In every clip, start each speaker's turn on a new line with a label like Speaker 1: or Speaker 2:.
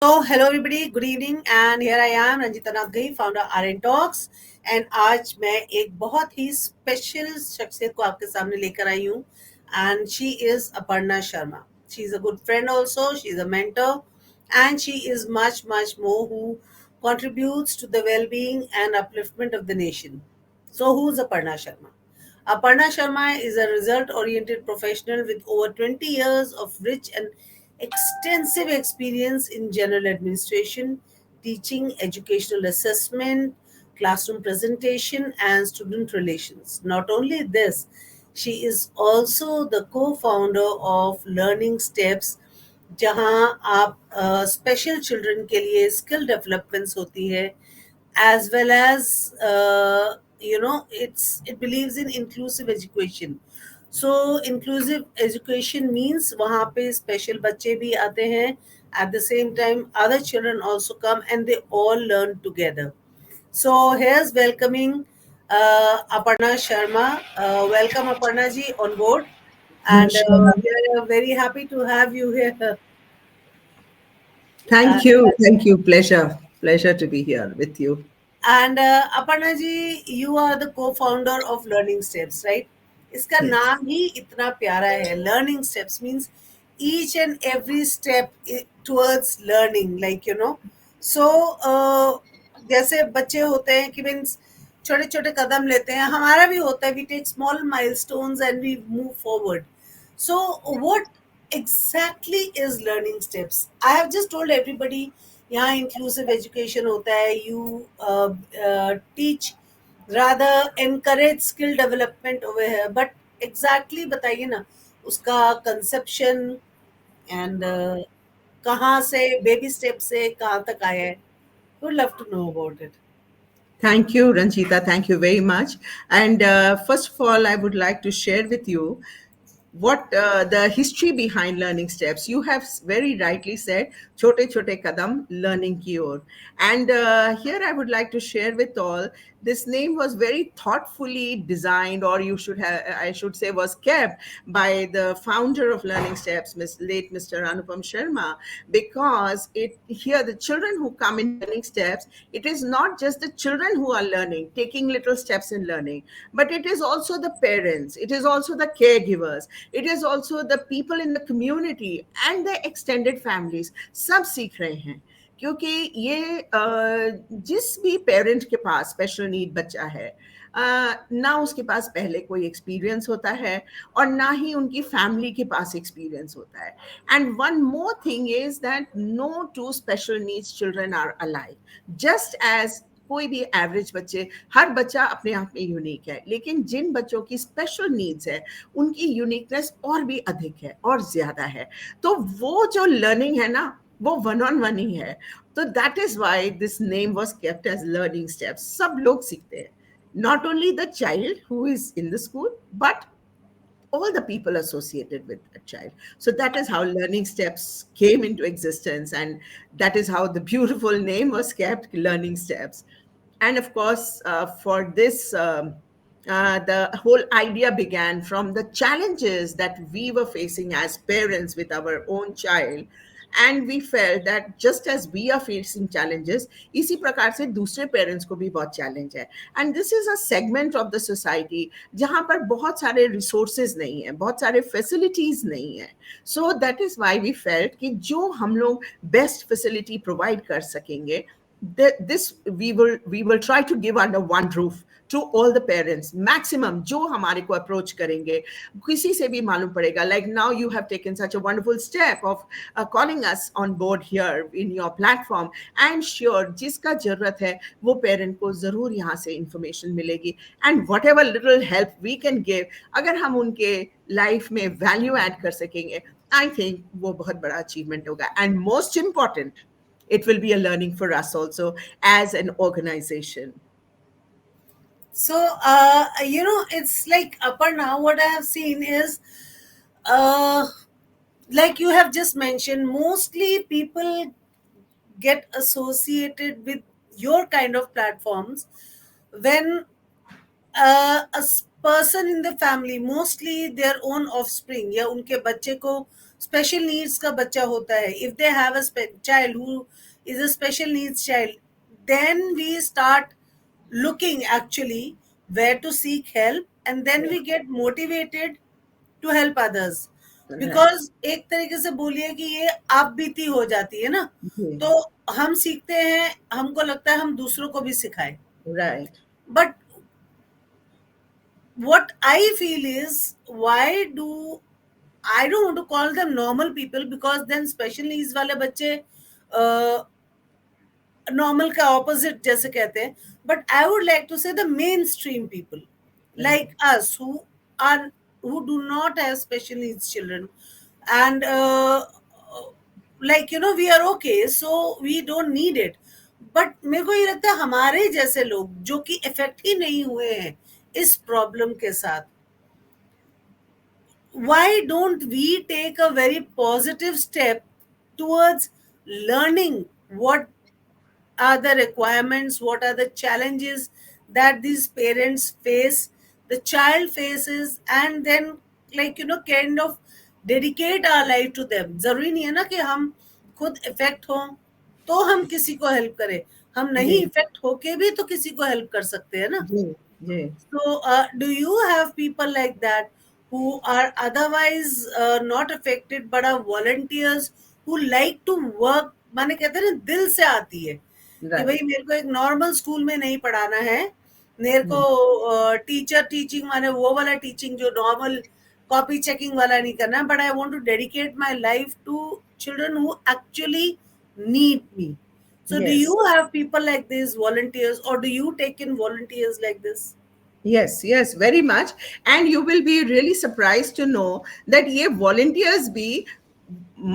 Speaker 1: So, hello everybody, good evening, and here I am, Ranjita Naghi, founder RN Talks, and आज मैं एक बहुत ही special शख्सियत को आपके सामने लेकर आई हूँ, and she is Aparna Sharma. She is a good friend also, she is a mentor, and she is much more who contributes to the well-being and upliftment of the nation. So, who's Aparna Sharma? Aparna Sharma is a result oriented professional with over 20 years of rich and extensive experience in general administration, teaching, educational assessment, classroom presentation, and student relations. Not only this, she is also the co founder of Learning Steps, जहाँ आप special children के लिए skill developments होती है as well as it believes in inclusive education. So inclusive education means वहाँ पे special बच्चे भी आते हैं, at the same time other children also come and they all learn together. So here's welcoming Aparna Sharma. Welcome Aparna ji on board, and
Speaker 2: Sure.
Speaker 1: we are very happy to have you here. Uh,
Speaker 2: Thank you. Thank you. Pleasure. Pleasure to be here with you.
Speaker 1: And Aparna ji, you are the co-founder of Learning Steps, right? इसका
Speaker 2: Yes.
Speaker 1: नाम ही इतना प्यारा है. Learning Steps means each and every step towards learning, like So जैसे बच्चे होते हैं कि मीन्स छोटे छोटे कदम लेते हैं, हमारा भी होता है. We take small milestones and we move forward. So what exactly is Learning Steps? I have just told everybody यहाँ इंक्लूसिव एजुकेशन होता है. You teach rather encourage skill development over है, बट एग्जैक्टली बताइए ना उसका कंसेप्शन एंड कहाँ से baby step से कहाँ तक आया है. Would love to know about it.
Speaker 2: Thank you, Ranjita. Thank you very much. And first of all, I would like to share with you what the history behind learning steps. You have very rightly said chote chote kadam learning ki or. And here I would like to share with all, this name was very thoughtfully designed, or you should have, I should say, was kept by the founder of Learning Steps, late Mr. Anupam Sharma, because it here the children who come in Learning Steps, it is not just the children who are learning, taking little steps in learning, but it is also the parents, it is also the caregivers, it is also the people in the community and the extended families. सब सीख रहे हैं, क्योंकि ये जिस भी parent के पास special need बच्चा है, ना उसके पास पहले कोई एक्सपीरियंस होता है और ना ही उनकी फैमिली के पास एक्सपीरियंस होता है. And one more thing is that no two special needs children are alike. Just as कोई भी एवरेज बच्चे, हर बच्चा अपने आप में यूनिक है, लेकिन जिन बच्चों की स्पेशल नीड्स है उनकी यूनिकनेस और भी अधिक है और ज्यादा है. तो वो जो लर्निंग है ना, वो वन ऑन वन ही है. तो that is why this name was kept as learning steps. सब लोग सीखते हैं, not only the child who is in the school, but all the people associated with a child. So that is how Learning Steps came into existence, and that is how the beautiful name was kept, Learning Steps. And of course, for this, the whole idea began from the challenges that we were facing as parents with our own child. And we felt that just as we are facing challenges, इसी प्रकार से दूसरे parents को भी बहुत challenge है. And this is a segment of the society जहाँ पर बहुत सारे रिसोर्सेज नहीं है, बहुत सारे फैसिलिटीज नहीं है. So that is why we felt कि जो हम लोग बेस्ट फैसिलिटी प्रोवाइड कर सकेंगे, this we will try to give under one roof to all the parents. Maximum जो हमारे को अप्रोच करेंगे, किसी से भी मालूम पड़ेगा. Like now you have taken such a wonderful step of calling us on board here in your platform. I am sure जिसका जरूरत है वो पेरेंट को जरूर यहाँ से इंफॉर्मेशन मिलेगी. And whatever little help we can give, अगर हम उनके लाइफ में वैल्यू ऐड कर सकेंगे, I think वो बहुत बड़ा अचीवमेंट होगा. And most important, it will be a learning for us also as an organization.
Speaker 1: So it's like Aparna, what I have seen is uh, like you have just mentioned, mostly people get associated with your kind of platforms when person in the family, mostly their own offspring, या उनके बच्चे को special needs का बच्चा होता है, if they have a child who is a special needs child, then we start looking actually where to seek help, and then we get motivated to help others.
Speaker 2: Right.
Speaker 1: because एक तरीके से बोलिए कि ये आप बीती हो जाती है ना,
Speaker 2: जी,
Speaker 1: तो हम सीखते हैं, हमको लगता है हम दूसरों को भी सिखाएं.
Speaker 2: right.
Speaker 1: But what I feel is, why do I don't want to call them normal people, because then special needs वाले बच्चे नॉर्मल का ऑपोजिट जैसे कहते हैं, but I would like to say the main stream people
Speaker 2: Right.
Speaker 1: like us are who do not have special needs children, and like we are okay, so we don't need it. But मेरे को ये लगता है हमारे जैसे लोग जो कि इफेक्ट ही नहीं हुए हैं इस प्रॉब्लम के साथ, why don't we take a very positive step towards learning what are the requirements, what are the challenges that these parents face, the child faces, and then kind of dedicate our life to them. जरूरी नहीं है ना कि हम खुद effect हों तो हम किसी को हेल्प करें, हम नहीं
Speaker 2: जी,
Speaker 1: इफेक्ट होके भी तो किसी को हेल्प कर सकते हैं ना.
Speaker 2: जी, जी.
Speaker 1: So, do you have people like that who are otherwise not affected but are volunteers who like to work? माने कहते हैं ना, दिल से आती है कि
Speaker 2: Right.
Speaker 1: भाई मेरे को एक नॉर्मल स्कूल में नहीं पढ़ाना है, मेरे को
Speaker 2: Hmm.
Speaker 1: टीचर टीचिंग माने वो वाला टीचिंग जो नॉर्मल कॉपी चेकिंग वाला नहीं करना, but I want to dedicate my life to children who actually need me. So do
Speaker 2: Yes.
Speaker 1: you have people like these volunteers, or do you take in volunteers like this?
Speaker 2: Yes, yes, very much. And you will be really surprised to know that ये volunteers भी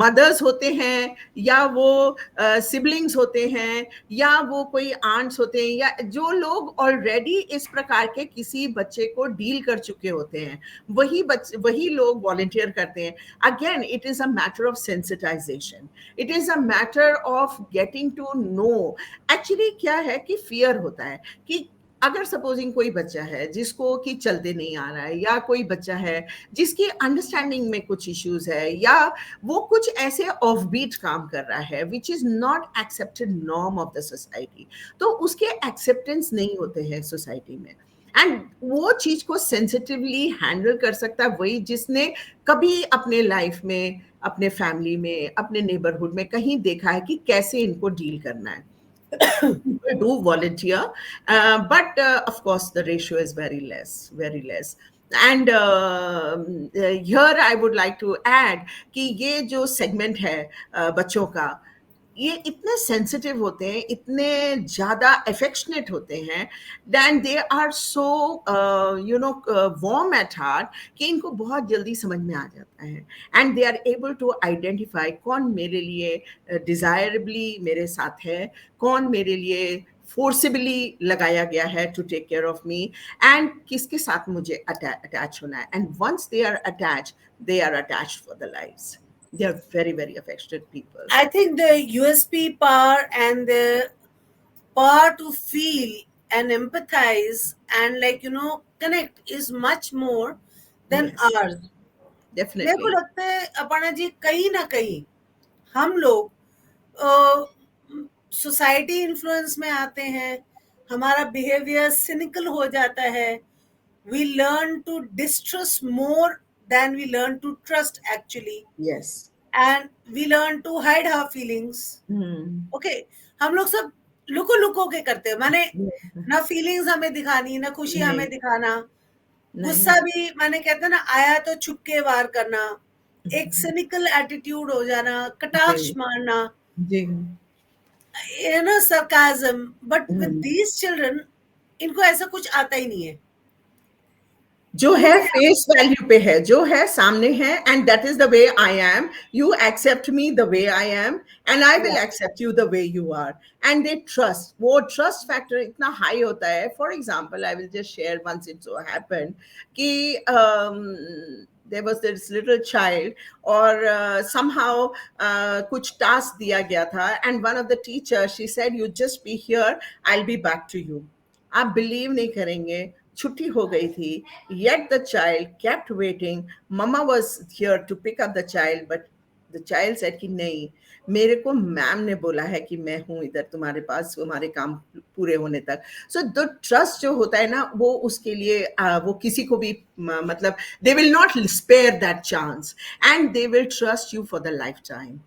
Speaker 2: mother's होते हैं, या वो siblings होते हैं, या वो कोई आंट्स होते हैं, या जो लोग ऑलरेडी इस प्रकार के किसी बच्चे को डील कर चुके होते हैं, वही लोग वॉलंटियर करते हैं. Again it is a matter of sensitisation, it is a matter of getting to know. Actually क्या है कि फियर होता है कि अगर सपोजिंग कोई बच्चा है जिसको कि चलते नहीं आ रहा है, या कोई बच्चा है जिसकी अंडरस्टैंडिंग में कुछ इश्यूज है, या वो कुछ ऐसे ऑफ बीट काम कर रहा है which is not accepted norm of the society, तो उसके एक्सेप्टेंस नहीं होते हैं सोसाइटी में. एंड वो चीज को सेंसिटिवली हैंडल कर सकता है वही जिसने कभी अपने लाइफ में, अपने फैमिली में, अपने नेबरहुड में कहीं देखा है कि कैसे इनको डील करना है. So people do volunteer, but of course the ratio is very less, very less. And here I would like to add कि ये जो segment है बच्चों का, ये इतने सेंसिटिव होते हैं, इतने ज्यादा अफेक्शनेट होते हैं, then they are so warm at heart कि इनको बहुत जल्दी समझ में आ जाता है. And they are able to identify कौन मेरे लिए डिजायरेबली मेरे साथ है, कौन मेरे लिए फोर्सिबली लगाया गया है to take care of me, and किसके साथ मुझे अटैच होना है. And once they are attach for the life. They are very, very affectionate people.
Speaker 1: I think the USP power and the power to feel and empathize and connect is much more than
Speaker 2: Yes,
Speaker 1: ours. मेरे को
Speaker 2: definitely.
Speaker 1: लगता है अपर्णा जी, कहीं ना कहीं हम लोग society influence में आते हैं, हमारा बिहेवियर सिनिकल हो जाता है, we learn to distrust more than we learn to trust actually,
Speaker 2: Yes.
Speaker 1: and we learn to hide our feelings.
Speaker 2: Hmm.
Speaker 1: Okay, हम लोग सब लुको लुको के करते हैं, माने
Speaker 2: Yeah.
Speaker 1: ना फीलिंग्स हमें दिखानी, ना खुशी हमें
Speaker 2: नहीं,
Speaker 1: दिखाना,
Speaker 2: नहीं.
Speaker 1: गुस्सा भी माने कहते हैं ना, आया तो छुप के वार करना, एक सिनिकल एटीट्यूड हो जाना, कटाक्ष
Speaker 2: जी,
Speaker 1: मारना,
Speaker 2: जी.
Speaker 1: Sarcasm. But with
Speaker 2: Hmm.
Speaker 1: These children इनको ऐसा कुछ आता ही नहीं है.
Speaker 2: जो है
Speaker 1: उन्हें
Speaker 2: फेस वैल्यू पे है, जो है सामने है, and that is the way I am. You accept me the way I am, and I will accept you the way you are. And they trust, वो ट्रस्ट फैक्टर इतना हाई होता है. For example I will just share, once it so happened कि there was this little child, or somehow kuch task diya gaya tha, and one of the teachers, she said, you just be here, I'll be back to you. आप believe नहीं करेंगे, छुट्टी हो गई थी, yet the child kept waiting. Mama was here to pick up the child, but the child said कि नहीं, मेरे को मैम ने बोला है कि मैं हूँ इधर तुम्हारे पास तुम्हारे काम पूरे होने तक. सो द ट्रस्ट जो होता है ना, वो उसके लिए वो किसी को भी मतलब they will not spare that chance, and they will trust you for the life time.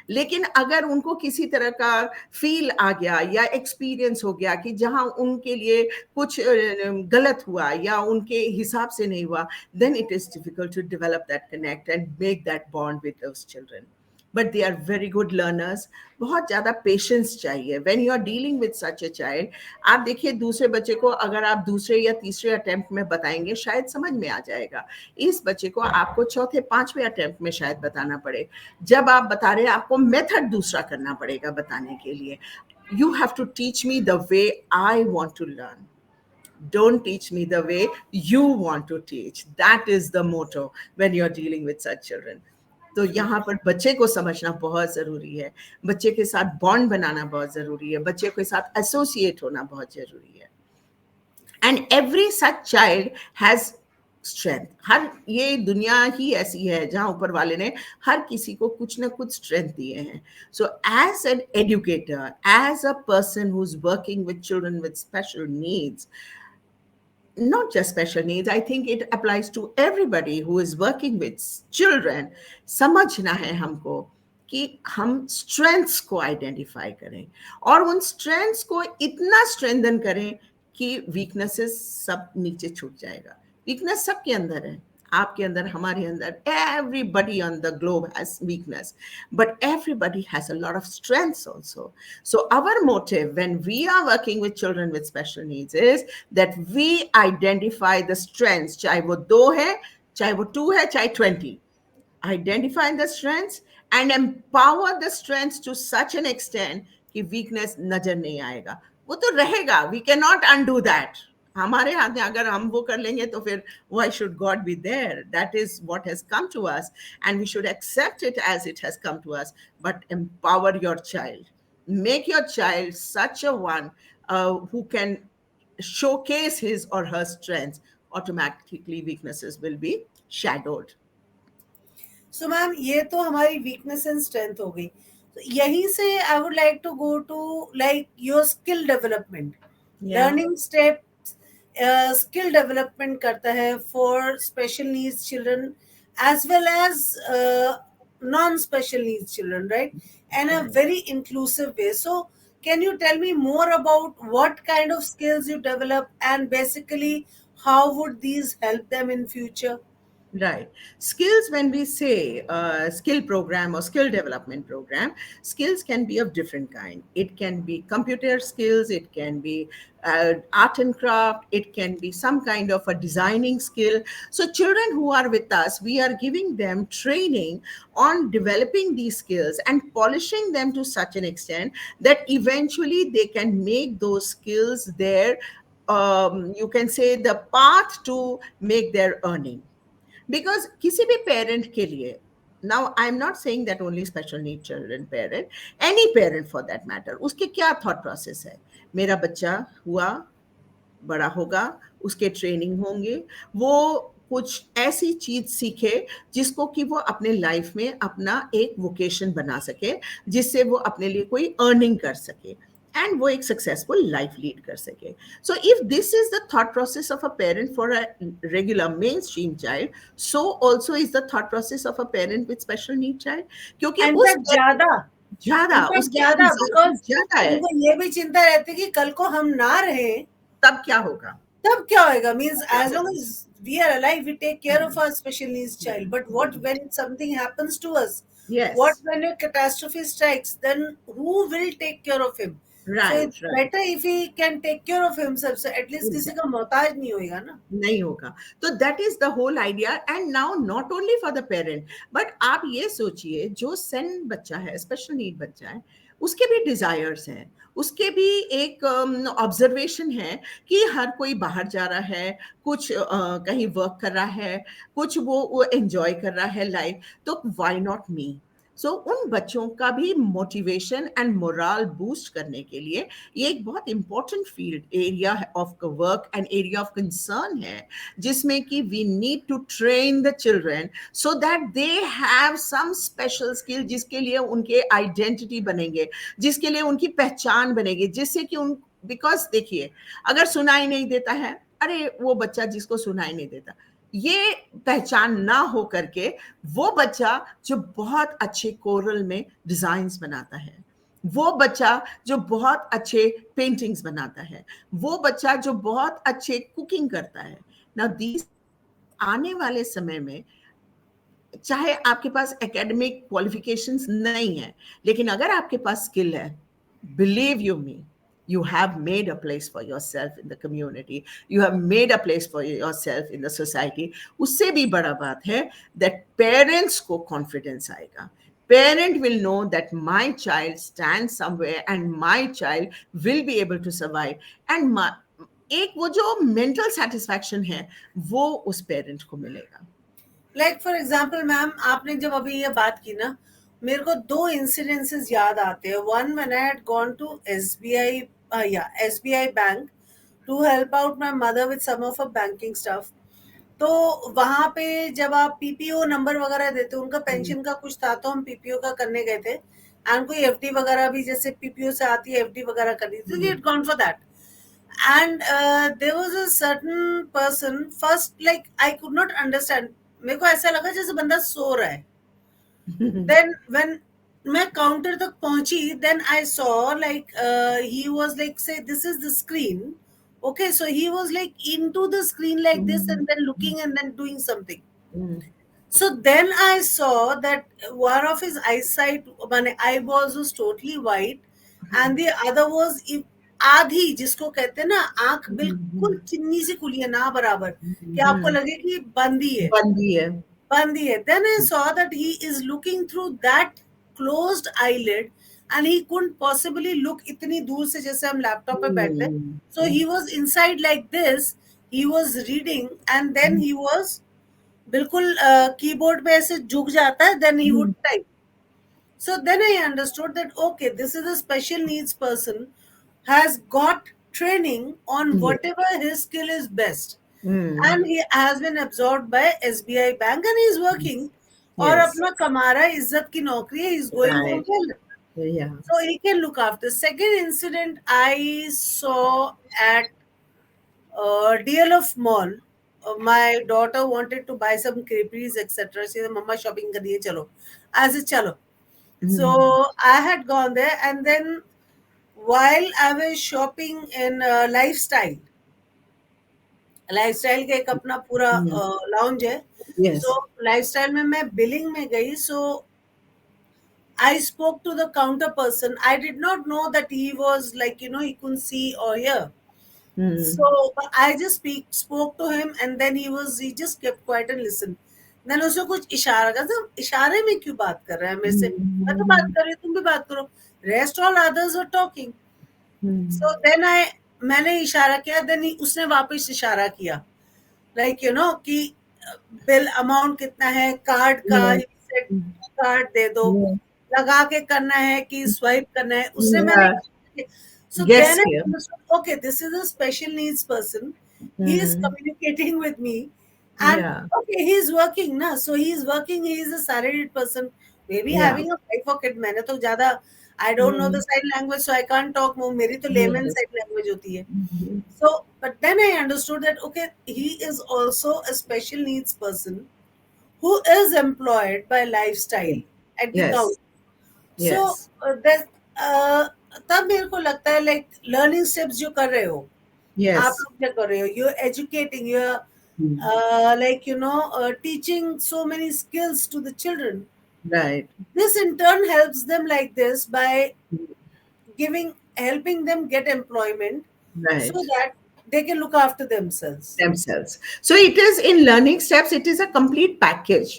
Speaker 2: लेकिन अगर उनको किसी तरह का फील आ गया या एक्सपीरियंस हो गया कि जहां उनके लिए कुछ गलत हुआ या उनके हिसाब से नहीं हुआ, then it is difficult to develop that connect and make that bond with those children. But they are very good learners. बहुत ज़्यादा पेशेंस चाहिए when you are dealing with such a child. आप देखिए दूसरे बच्चे को अगर आप दूसरे या तीसरे अटेम्प्ट में बताएंगे शायद समझ में आ जाएगा, इस बच्चे को आपको चौथे पांचवें अटेम्प्ट में शायद बताना पड़े. जब आप बता रहे हैं आपको मेथड दूसरा करना पड़ेगा बताने के लिए. You have to teach me the way I want to learn. Don't teach me the way you want to teach. That is the motto when you're dealing with such children. तो यहाँ पर बच्चे को समझना बहुत ज़रूरी है, बच्चे के साथ बॉन्ड बनाना बहुत ज़रूरी है, बच्चे के साथ एसोसिएट होना बहुत ज़रूरी है. And every such child has strength. हर ये दुनिया ही ऐसी है जहाँ ऊपर वाले ने हर किसी को कुछ ना कुछ स्ट्रेंथ दिए हैं. So as an educator, as a person who is working with children with special needs, not just special needs, I think it applies to everybody who is working with children. समझना है हमको कि हम strengths को identify करें और उन strengths को इतना स्ट्रेंथन करें कि वीकनेसेस सब नीचे छूट जाएगा. वीकनेस सबके अंदर है, आपके अंदर, हमारे अंदर. Everybody on the globe has weakness, but everybody has a lot of strengths also. So our motive when we are working with children with special needs is that we identify the strengths, चाहे वो 2 है, चाहे वो 2 है, चाहे 20. Identify the strengths and empower the strengths to such an extent कि weakness नजर नहीं आएगा. वो तो रहेगा, we cannot undo that. हमारे हाथ में अगर हम वो कर लेंगे तो फिर why should God be there? That is what has come to us and we should accept it as it has come to us. But empower your child. Make your child such a one who can showcase his or her strengths. Automatically weaknesses will be shadowed.
Speaker 1: So ma'am ये तो हमारी weakness and strength हो गई. तो यहीं से I would like to go to like your skill development. Learning step skill development करता है for special needs children as well as non special needs children, right, and a very inclusive way. So can you tell me more about what kind of skills you develop and basically how would these help them in future?
Speaker 2: Right. Skills, when we say skill program or skill development program, skills can be of different kind. It can be computer skills, it can be art and craft, it can be some kind of a designing skill. So children who are with us, we are giving them training on developing these skills and polishing them to such an extent that eventually they can make those skills their, you can say, the path to make their earning. Because किसी भी parent के लिए, now I'm not saying that only special need children parent, any parent for that matter, उसके क्या thought process है, मेरा बच्चा हुआ, बड़ा होगा, उसके ट्रेनिंग होंगे, वो कुछ ऐसी चीज सीखे जिसको कि वो अपने लाइफ में अपना एक वोकेशन बना सके, जिससे वो अपने लिए कोई अर्निंग कर सके and वो एक successful life lead कर सके. So if this is the thought process of a parent for a regular mainstream child, so also is the thought process of a parent with special need child. क्योंकि उस ज्यादा उसके
Speaker 1: because
Speaker 2: ज्यादा है,
Speaker 1: उनको ये भी चिंता रहती है कि कल को हम ना रहे
Speaker 2: तब क्या होगा,
Speaker 1: तब क्या होएगा. Means as long as we are alive, we take care of our special needs child, but what when something happens to us?
Speaker 2: Yes.
Speaker 1: What when a catastrophe strikes, then who will take care of him?
Speaker 2: Right,
Speaker 1: so it's
Speaker 2: right.
Speaker 1: better if he can take care of himself, so at least किसी का मोहताज नहीं होएगा ना.
Speaker 2: नहीं होगा. तो that is the whole idea. And now not only for the parent, but आप ये सोचिए जो सेंड बच्चा है, स्पेशल नीड बच्चा है, उसके भी डिजायर्स हैं, उसके भी एक ऑब्जर्वेशन है कि हर कोई बाहर जा रहा है, कुछ कहीं वर्क कर रहा है, कुछ वो एंजॉय कर रहा है लाइफ, तो व्हाई नॉट मी. सो उन बच्चों का भी मोटिवेशन एंड मोरल बूस्ट करने के लिए ये एक बहुत important field area of work and area of concern है, जिसमें कि we need to train the children so that they have some special skill, जिसके लिए उनके आइडेंटिटी बनेंगे, जिसके लिए उनकी पहचान बनेगी, जिससे कि उन, बिकॉज देखिए, अगर सुनाई नहीं देता है, अरे वो बच्चा जिसको सुनाई नहीं देता, ये पहचान ना हो करके वो बच्चा जो बहुत अच्छे कोरल में डिजाइन्स बनाता है, वो बच्चा जो बहुत अच्छे पेंटिंग्स बनाता है, वो बच्चा जो बहुत अच्छे कुकिंग करता है ना, दीज आने वाले समय में, चाहे आपके पास एकेडमिक क्वालिफिकेशंस नहीं है, लेकिन अगर आपके पास स्किल है, believe you me, you have made a place for yourself in the community, you have made a place for yourself in the society. उससे भी बड़ा बात है that parents को confidence आएगा, parent will know that my child stands somewhere and my child will be able to survive, and एक वो जो mental satisfaction है वो उस parent को मिलेगा.
Speaker 1: लाइक फॉर एग्जाम्पल मैम, आपने जब अभी ये बात की ना, मेरे को दो इंसिडेंसेस याद आते हैं. One, when I had gone to SBI, या SBI bank, to help out my mother with some of a banking stuff. तो वहां पे जब आप पीपीओ नंबर वगैरह देते, उनका पेंशन का कुछ था, तो हम पीपीओ का करने गए थे. एंड कोई एफडी वगैरह भी, जैसे पीपीओ से आती है एफडी वगैरह करनी थी, तो we had gone for that. And there was a certain person. First, like I could not understand. मेरे को ऐसा लगा जैसे बंदा सो रहा है. Then when मैं काउंटर तक पहुंची, then I saw like he was like, say this is the screen. Okay, so he was like into the screen like this and then looking and then doing something. So then I saw that one of his eyesight, my eyeballs was totally white, and the other was आधी, जिसको कहते हैं ना, आंख बिल्कुल चिन्नी सी खुली है ना बराबर, कि आपको लगे कि बंदी है,
Speaker 2: बंदी है.
Speaker 1: बंदी है. Then I saw that he is looking through that closed eyelid, and he couldn't possibly look इतनी दूर से जैसे हम लैपटॉप पे बैठते हैं. So he was inside like this. He was reading, and then he was बिल्कुल कीबोर्ड पे ऐसे झुक जाता है, then he would type. So then I understood that okay, this is a special needs person, has got training on whatever his skill is best, and he has been absorbed by SBI Bank and he is working. और
Speaker 2: Yes.
Speaker 1: अपना कमा रहा है, इज्जत की नौकरी है, he is going home
Speaker 2: Right.
Speaker 1: well.
Speaker 2: Yeah.
Speaker 1: So he can look after. Second incident I saw at DLF Mall. My daughter wanted to buy some creperies, etc. She said, "Mama, shopping kariye chalo." I said, "Chalo." So I had gone there, and then while I was shopping in lifestyle का एक अपना पूरा lounge है.
Speaker 2: Yes.
Speaker 1: सो lifestyle में मैं billing में गई. सो I spoke to the counter person. I did not know that he was like, he couldn't see or hear. So but I just spoke to him, and then he just kept quiet and listened. Then उसको कुछ इशारा कर, तो इशारे में क्यों बात कर रहा है मेरे से? मैं तो बात कर रही हूँ, तुम भी बात करो. Rest all others were talking. So then मैंने इशारा किया, then उसने वापस इशारा किया, like कि बिल अमाउंट कितना है, कार्ड का कार्ड दे दो, लगा के करना है कि स्वाइप करना है. उससे मैंने, so
Speaker 2: Yes,
Speaker 1: then I
Speaker 2: yeah.
Speaker 1: understood, okay, this is a special needs person. He is communicating with me, and
Speaker 2: Yeah.
Speaker 1: okay, he is working na, so he is working. He is a salaried person, maybe
Speaker 2: Yeah.
Speaker 1: having a wife or kid. मैंने तो ज़्यादा, I don't know the sign language, so I can't talk more. मेरी तो layman
Speaker 2: Yes.
Speaker 1: sign language होती है. So, but then I understood that okay, he is also a special needs person who is employed by Lifestyle at the
Speaker 2: Yes.
Speaker 1: counter. So
Speaker 2: Yes.
Speaker 1: that तब मेरे को लगता है like learning steps जो कर रहे हो, आप
Speaker 2: Yes.
Speaker 1: लोग क्या कर रहे हो, you're educating, you're like teaching so many skills to the children.
Speaker 2: Right.
Speaker 1: This in turn helps them like this by helping them get employment, so
Speaker 2: Right.
Speaker 1: that they can look after themselves.
Speaker 2: Themselves. So it is in learning steps, it is a complete package,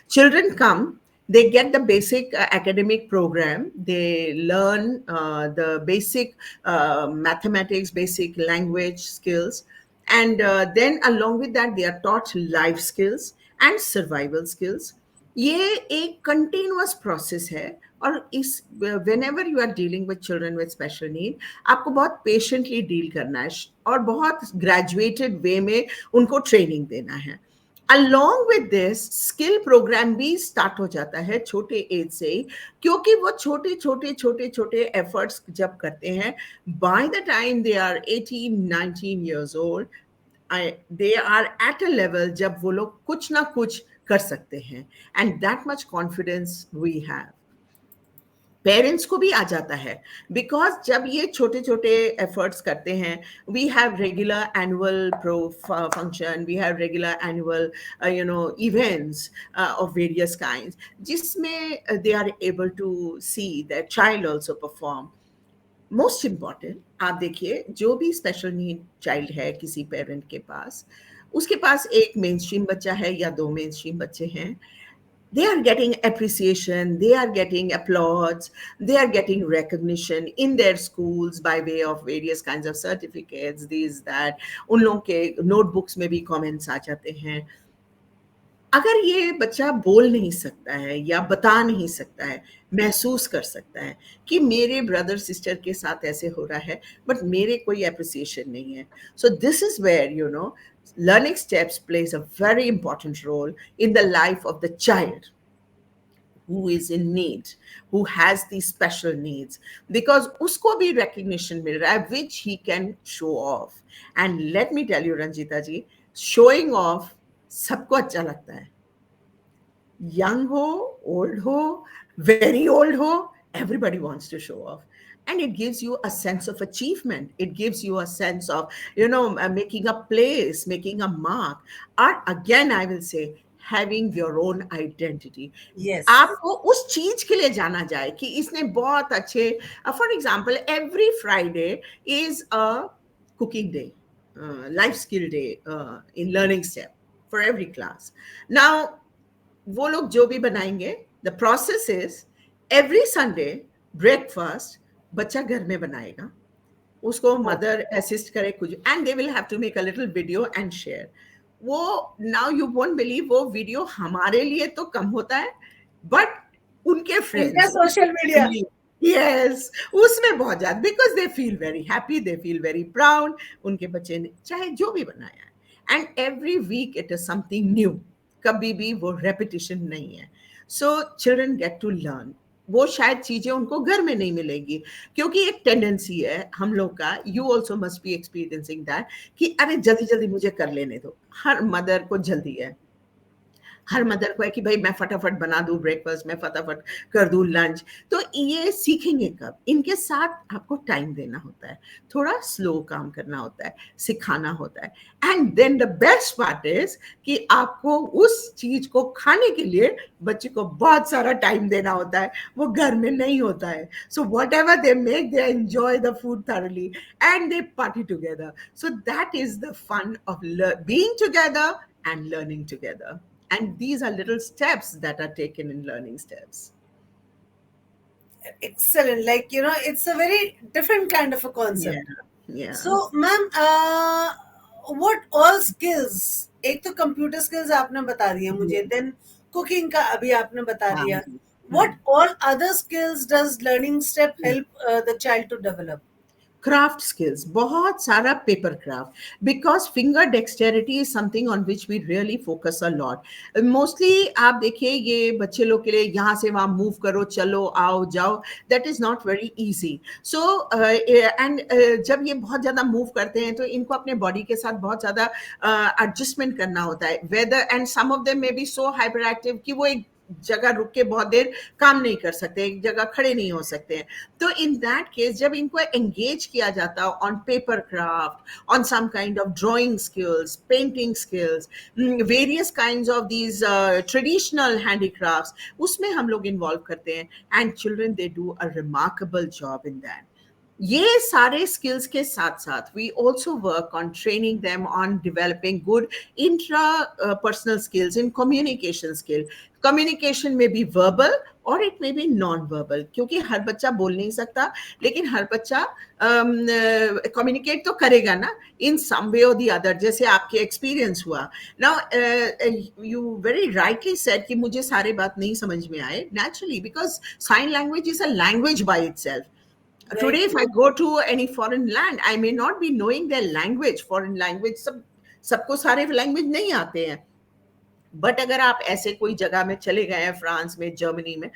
Speaker 2: Children come, they get the basic academic program, they learn the basic mathematics, basic language skills, and then along with that, they are taught life skills and survival skills. ये एक continuous process है। और इस whenever you are dealing with children with special need, आपको बहुत patiently deal करना है और बहुत ग्रेजुएटेड वे में उनको ट्रेनिंग देना है। Along with this skill programme भी स्टार्ट हो जाता है छोटे एज से ही, क्योंकि वो छोटे छोटे छोटे छोटे एफर्ट्स जब करते हैं, by the time they are 18-19 years old, they are at a level जब वो लोग कुछ ना कुछ कर सकते हैं। And that much confidence we have. Parents को भी आ जाता है, बिकॉज जब ये छोटे छोटे एफर्ट्स करते हैं, we have regular annual pro function, we have regular annual events of various kinds, जिसमें they are able to see that child also perform. Most important, आप देखिए, जो भी स्पेशल नीड चाइल्ड है किसी पेरेंट के पास, उसके पास एक मेन स्ट्रीम बच्चा है या दो मेन स्ट्रीम बच्चे हैं, they are getting appreciation, they are getting applause, they are getting recognition in their schools by way of various kinds of certificates, these that, उन लोगों के notebooks में भी comments आ जाते हैं। अगर ये बच्चा बोल नहीं सकता है या बता नहीं सकता है, महसूस कर सकता है कि मेरे ब्रदर सिस्टर के साथ ऐसे हो रहा है, बट मेरे कोई अप्रिसिएशन नहीं है, so this is where learning steps plays a very important role in the life of the child who is in need, who has these special needs, because usko bhi recognition mil raha hai which he can show off. And let me tell you, Ranjita ji, showing off सबको अच्छा लगता है, young ho, old ho, very old ho, everybody wants to show off. And it gives you a sense of achievement. It gives you a sense of, making a place, making a mark. Or again, I will say, having your own identity.
Speaker 1: Yes.
Speaker 2: आपको उस चीज के लिए जाना जाए कि इसने बहुत अच्छे, for example, every Friday is a cooking day, life skill day in learning step for every class. Now, वो लोग जो भी बनाएंगे, the process is every Sunday breakfast बच्चा घर में बनाएगा, उसको मदर असिस्ट करे कुछ, and they will have to make a little video and share. वो, नाउ यू वोंट बिलीव, वो वीडियो हमारे लिए तो कम होता है, बट उनके
Speaker 1: उनका
Speaker 2: फ्रेंड्स,
Speaker 1: सोशल मीडिया।
Speaker 2: यस, उसमें बहुत ज्यादा, because they feel very happy, they feel very proud, उनके बच्चे ने चाहे जो भी बनाया है। And every week it is something new, कभी भी वो रेपिटिशन नहीं है। So children get to learn, वो शायद चीजें उनको घर में नहीं मिलेगी, क्योंकि एक टेंडेंसी है हम लोग का, you also must be experiencing that, कि अरे जल्दी जल्दी मुझे कर लेने दो। हर मदर को जल्दी है, हर मदर को है कि भाई मैं फटाफट बना दूं ब्रेकफास्ट, मैं फटाफट कर दूं लंच। तो ये सीखेंगे कब? इनके साथ आपको टाइम देना होता है, थोड़ा स्लो काम करना होता है, सिखाना होता है। And then the best part is कि आपको उस चीज को खाने के लिए बच्चे को बहुत सारा टाइम देना होता है, वो घर में नहीं होता है। So what ever they make, they enjoy the food thoroughly and they party together. So that is the fun of being together and learning together. And these are little steps that are taken in learning steps.
Speaker 1: Excellent. Like, it's a very different kind of a
Speaker 2: Yeah,
Speaker 1: concept.
Speaker 2: yeah.
Speaker 1: So, ma'am, what all skills? एक तो computer skills आपने बता दिया मुझे, than cooking का अभी आपने बता
Speaker 2: हाँ
Speaker 1: दिया.
Speaker 2: जी।
Speaker 1: What all other skills does learning step help the child to develop?
Speaker 2: Craft skills, बहुत सारा paper craft, because finger dexterity is something on which we really focus a lot. Mostly आप देखिए, ये बच्चे लोग के लिए यहाँ से वहाँ मूव करो, चलो आओ जाओ, that is not very easy. So and जब ये बहुत ज़्यादा मूव करते हैं तो इनको अपने बॉडी के साथ बहुत ज़्यादा एडजस्टमेंट करना होता है, whether, and some of them may be so hyperactive कि वो एक जगह रुक के बहुत देर काम नहीं कर सकते, एक जगह खड़े नहीं हो सकते हैं। तो इन दैट केस जब इनको एंगेज किया जाता है on paper craft, on some kind of drawing skills, painting skills, various kinds of these traditional handicrafts, उसमें हम लोग इन्वॉल्व करते हैं, and children they do a remarkable job in that. ये सारे स्किल्स के साथ साथ we also work on training them on developing good intra personal skills in communication skill. Communication may be verbal और it may be non verbal, क्योंकि हर बच्चा बोल नहीं सकता, लेकिन हर बच्चा कम्युनिकेट तो करेगा ना इन सम वे और द अदर, जैसे आपके एक्सपीरियंस हुआ. Now you very rightly said कि मुझे सारे बात नहीं समझ में आए. Naturally, because sign language is a language by itself.
Speaker 1: Very
Speaker 2: Today if I
Speaker 1: true.
Speaker 2: go to any foreign land, I may not be knowing their language. Foreign language, सबको सारे लैंग्वेज नहीं आते हैं. बट अगर आप ऐसे कोई जगह में चले गए हैं, फ्रांस में, जर्मनी में,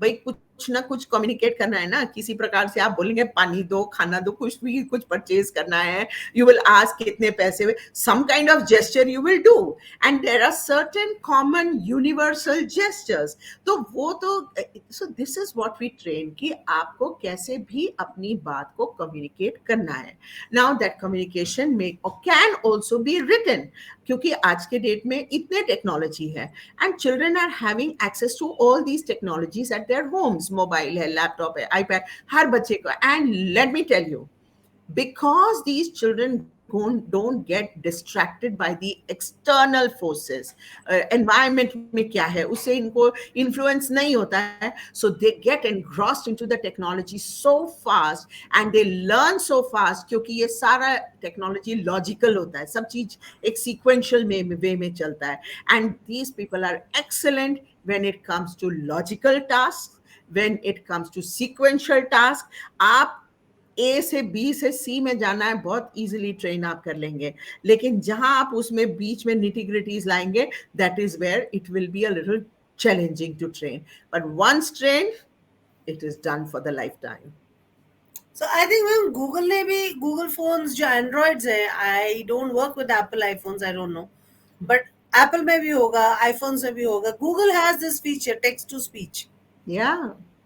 Speaker 2: भाई कुछ ना कुछ कम्युनिकेट करना है ना, किसी प्रकार से आप बोलेंगे पानी दो, खाना दो, कुछ भी, कुछ परचेज करना है, यू विल आस्क कितने पैसे हुए, some kind of gesture you will do, and there are certain common universal gestures. तो वो तो, so this is what we train कि आपको कैसे भी अपनी बात को कम्युनिकेट करना है. नाउ दैट कम्युनिकेशन में कैन ऑल्सो बी रिटन, क्योंकि आज के डेट में इतने टेक्नोलॉजी है, and children are having access to all these technologies at their homes. Mobile है, लैपटॉप है, आईपैड, हर बच्चे को. and let me tell you, because these children don't get distracted by the external forces, environment में क्या है उससे इनको influence नहीं होता है, so they get engrossed into the technology so fast and they learn so fast, क्योंकि ये सारा technology logical होता है, सब चीज एक sequential way में चलता है. And these people are excellent when it comes to logical tasks, when it comes to sequential tasks. आप ए से बी से सी में जाना है, बहुत इजीली ट्रेन आप कर लेंगे, लेकिन जहां आप उसमें बीच में निटिग्रिटीज लाएंगे, that is where it will be a little challenging to train. But once train, it is done for the life time.
Speaker 1: So I think ma'am Google ने भी, गूगल फोन्स जो एंड्रॉइड्स हैं, I don't work with Apple iPhones, I don't know, but Apple में भी होगा, iPhones में भी होगा, Google has this feature text to speech,
Speaker 2: या.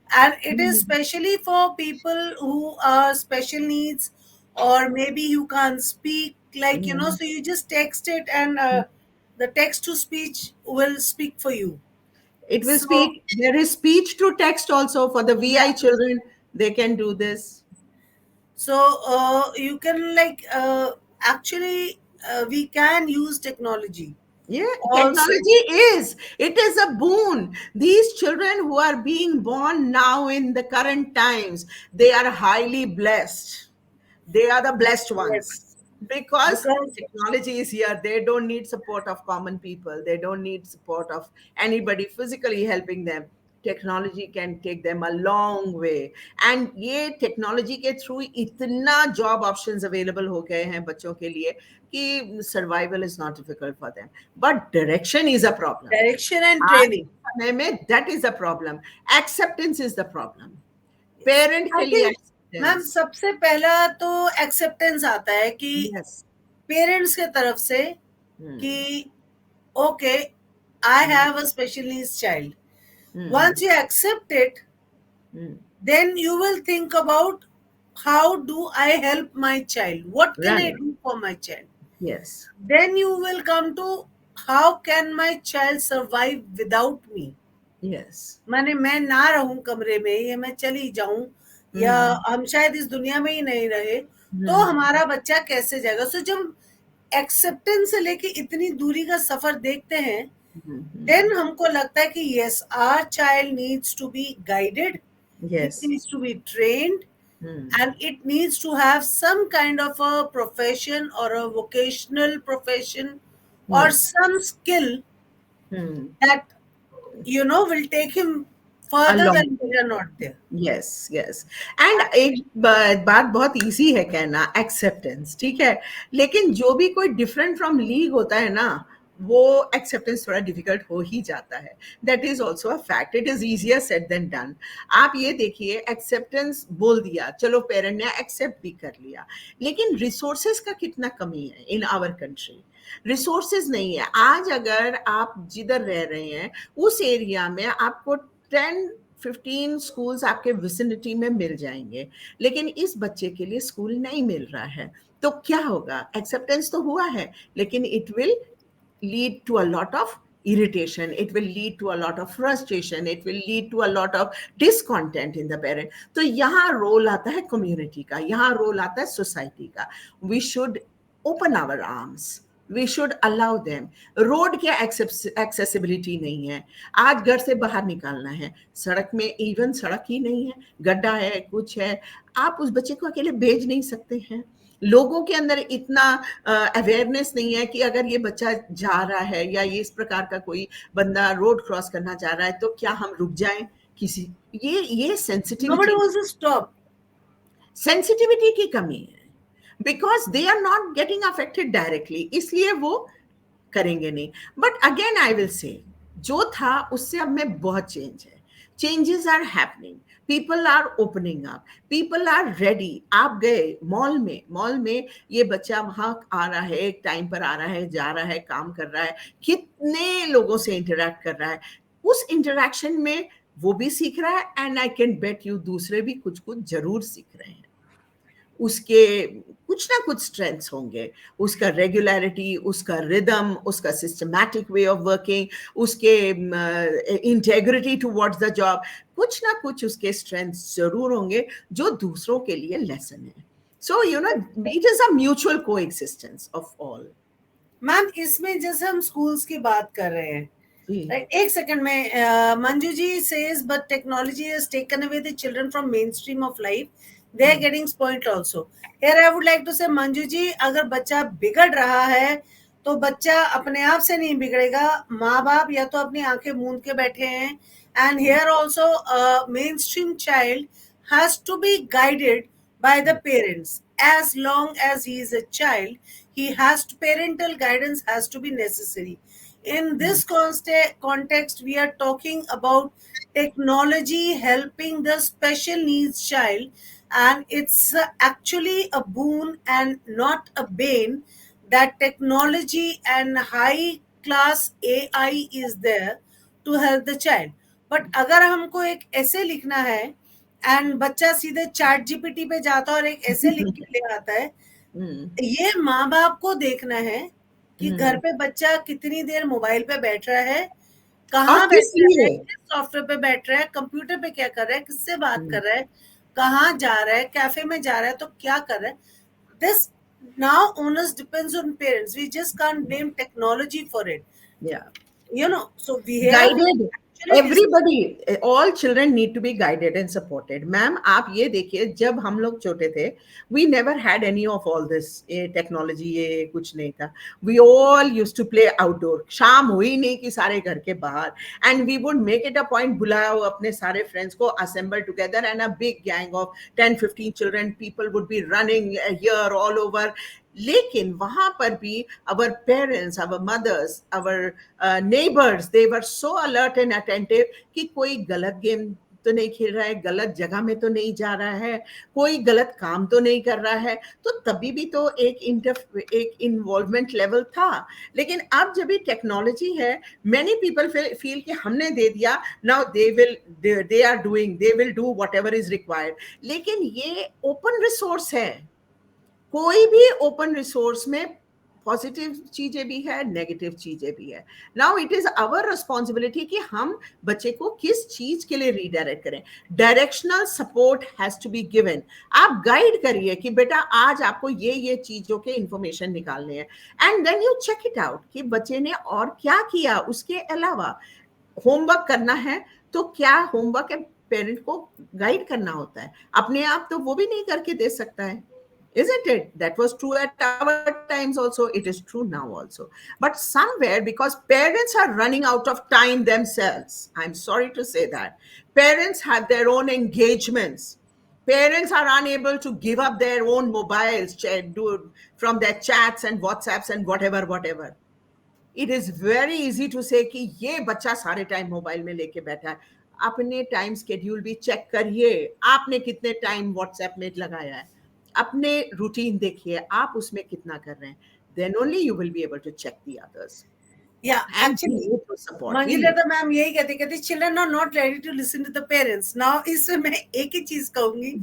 Speaker 1: and it is specially for people who are special needs, or maybe you can't speak, like, so you just text it, and the text to speech will speak for you.
Speaker 2: It will
Speaker 1: So
Speaker 2: speak. There is speech to text also for the VI
Speaker 1: yeah,
Speaker 2: children. They can do this.
Speaker 1: so you can, like, actually, we can use technology
Speaker 2: Yeah,
Speaker 1: also.
Speaker 2: technology it is a boon. These children who are being born now in the current times, they are highly blessed. They are the blessed ones,
Speaker 1: Yes,
Speaker 2: because
Speaker 1: because
Speaker 2: technology is here. They don't need support of common people. They don't need support of anybody physically helping them. Technology can take them a long way. And ये technology के through इतना job options available हो गए हैं बच्चों के लिए कि survival is not difficult for them. But direction is a problem.
Speaker 1: direction and
Speaker 2: आज
Speaker 1: training.
Speaker 2: के समय में that is the problem. Acceptance is the problem. Parent
Speaker 1: आई
Speaker 2: के लिए
Speaker 1: थिंक मैम
Speaker 2: acceptance.
Speaker 1: सबसे पहला तो एक्सेप्टेंस आता है कि
Speaker 2: Yes.
Speaker 1: पेरेंट्स के तरफ से
Speaker 2: Hmm.
Speaker 1: कि okay, I have a special needs child.
Speaker 2: Hmm.
Speaker 1: Once you accept it,
Speaker 2: Hmm.
Speaker 1: then you will think about how do I help my child? What can I
Speaker 2: Right.
Speaker 1: do for my child?
Speaker 2: Yes.
Speaker 1: Then you will come to how can my child survive without me?
Speaker 2: Yes.
Speaker 1: माने मैं ना रहूं कमरे में, या मैं चली जाऊं, या
Speaker 2: Hmm.
Speaker 1: हम शायद इस दुनिया में ही नहीं रहे, तो
Speaker 2: Hmm.
Speaker 1: हमारा बच्चा कैसे जाएगा? सो जब एक्सेप्टेंस से लेके इतनी दूरी का सफर देखते हैं,
Speaker 2: Hmm.
Speaker 1: देन हमको लगता है कि yes, our child needs to be guided, it
Speaker 2: Yes.
Speaker 1: needs to be trained,
Speaker 2: Hmm.
Speaker 1: and it needs to have some kind of a profession or a vocational profession or
Speaker 2: Hmm.
Speaker 1: some skill
Speaker 2: Hmm.
Speaker 1: that will take him
Speaker 2: A
Speaker 1: further
Speaker 2: long
Speaker 1: when we are not there.
Speaker 2: Yes yes. And एक बात बहुत easy है कहना, acceptance, ठीक है, लेकिन जो भी कोई डिफरेंट फ्रॉम लीग होता है ना, वो एक्सेप्टेंस थोड़ा डिफिकल्ट हो ही जाता है. That is also a fact. It is easier said than done. आप ये देखिए, एक्सेप्टेंस बोल दिया, चलो पेरेंट ने एक्सेप्ट भी कर लिया, लेकिन रिसोर्सेज का कितना कमी है इन आवर कंट्री. रिसोर्सेज नहीं है. आज अगर आप जिधर रह रहे हैं उस एरिया में आपको 10-15 स्कूल्स आपके विसिनिटी में मिल जाएंगे, लेकिन इस बच्चे के लिए स्कूल नहीं मिल रहा है, तो क्या होगा? एक्सेप्टेंस तो हुआ है, लेकिन it will lead to a lot of irritation, it will lead to a lot of frustration, it will lead to a lot of discontent in the parent. तो यहाँ रोल आता है कम्युनिटी का, यहाँ रोल आता है सोसाइटी का. We should open our arms, we should allow them. Road के एक्सेसिबिलिटी नहीं है, आज घर से बाहर निकालना है, सड़क में इवन सड़क ही नहीं है, गड्ढा है, कुछ है, आप उस बच्चे को अकेले भेज नहीं सकते हैं। लोगों के अंदर इतना अवेयरनेस नहीं है कि अगर ये बच्चा जा रहा है या ये इस प्रकार का कोई बंदा रोड क्रॉस करना चाह रहा है तो क्या हम रुक जाएं किसी, ये
Speaker 1: Nobody
Speaker 2: sensitivity,
Speaker 1: wants to stop.
Speaker 2: Sensitivity की कमी है, because they are not getting affected directly, इसलिए वो करेंगे नहीं। But again I will say, जो था उससे अब में बहुत चेंज है, changes are happening, people are opening up, people are ready. आप गए मॉल में ये बच्चा वहां आ रहा है, एक टाइम पर आ रहा है, जा रहा है, काम कर रहा है, कितने लोगों से इंटरेक्ट कर रहा है, उस इंटरेक्शन में वो भी सीख रहा है, and I can bet you दूसरे भी कुछ कुछ जरूर सीख रहे हैं। उसके कुछ ना कुछ स्ट्रेंथ्स होंगे, उसका रेगुलरिटी, उसका रिदम, उसका सिस्टमैटिक वे ऑफ वर्किंग, उसके इंटेग्रिटी टुवर्ड्स द जॉब, कुछ ना कुछ उसके स्ट्रेंथ्स जरूर होंगे जो दूसरों के लिए लेसन है। So you know, it is a mutual को एग्जिस्टेंस ऑफ ऑल।
Speaker 1: मैम इसमें जैसे हम स्कूल्स की बात कर रहे हैं,
Speaker 2: जी।
Speaker 1: राइट, एक सेकंड में, Manju ji says but technology has taken away the children from main stream of life, they are getting spoiled also. Here I would like to say, Manju जी, अगर बच्चा बिगड़ रहा है तो बच्चा अपने आप से नहीं बिगड़ेगा, माँ बाप या तो अपनी आंखें मूंद के बैठे हैं, and here also main stream child has to be guided by the parents. As long as he is a child, he has to, parental guidance has to be necessary. In this context, we are talking about technology helping the special needs child, and it's actually a boon and not a bane that technology and high class AI is there to help the child. But अगर हमको एक ऐसे लिखना है and बच्चा सीधे chat GPT पे जाता है और एक ऐसे लिख के ले आता है, ये माँ बाप को देखना है कि घर पे बच्चा कितनी देर मोबाइल पे बैठ रहा है,
Speaker 2: और
Speaker 1: कहाँ बैठ
Speaker 2: किस
Speaker 1: रहा है,
Speaker 2: लिए?
Speaker 1: किस सॉफ्टवेयर पे बैठ रहा है, कंप्यूटर पे क्या कर रहा है, किससे बात कर रहा है, कहाँ जा रहा है, कैफे में जा रहा है तो क्या कर रहा है। This now onus depends on parents. We just can't blame technology for it.
Speaker 2: Yeah.
Speaker 1: So we here we
Speaker 2: guided,
Speaker 1: actually
Speaker 2: everybody, all children need to be guided and supported. Ma'am आप ये देखिए, जब हम लोग छोटे थे, we never had any of all this, ये technology ये कुछ नहीं था। We all used to play outdoor, शाम हुई नहीं कि सारे घर के बाहर, and we would make it a point, बुलाओ अपने सारे फ्रेंड्स को, assemble together, and a big gang of 10-15 children, people would be running here all over. लेकिन वहां पर भी our parents, our mothers, our neighbors, they were so alert and attentive कि कोई गलत गेम तो नहीं खेल रहा है, गलत जगह में तो नहीं जा रहा है, कोई गलत काम तो नहीं कर रहा है, तो तभी भी तो एक इन्वॉल्वमेंट लेवल था। लेकिन अब जब भी टेक्नोलॉजी है, मेनी पीपल फील कि हमने दे दिया, now they are doing, they will do whatever is required. लेकिन ये ओपन रिसोर्स है, कोई भी ओपन रिसोर्स में पॉजिटिव चीजें भी है, नेगेटिव चीजें भी है। Now it is our responsibility कि हम बच्चे को किस चीज के लिए रीडायरेक्ट करें। Directional support has to be given. आप गाइड करिए कि बेटा आज आपको ये चीजों के इंफॉर्मेशन निकालने हैं, and then you check it out कि बच्चे ने और क्या किया। उसके अलावा होमवर्क करना है तो क्या होमवर्क पेरेंट को गाइड करना होता है, अपने आप तो वो भी नहीं करके दे सकता है। Isn't it? That was true at our times also. It is true now also. But somewhere, because parents are running out of time themselves, I'm sorry to say that. Parents have their own engagements. Parents are unable to give up their own mobiles, do from their chats and WhatsApps and whatever. It is very easy to say कि ये बच्चा सारे time mobile में लेके बैठा है। अपने time schedule भी चेक करिए, आपने कितने टाइम व्हाट्सएप में लगाया है, अपने रूटीन देखिए, आप उसमें कितना कर रहे हैं, then only you will be able to check the others.
Speaker 1: Yeah,
Speaker 2: And
Speaker 1: actually,
Speaker 2: we need to support.
Speaker 1: मंजिला तो मैम यही कहती children are not ready to listen to the parents. Now इसमें मैं एक ही चीज कहूंगी,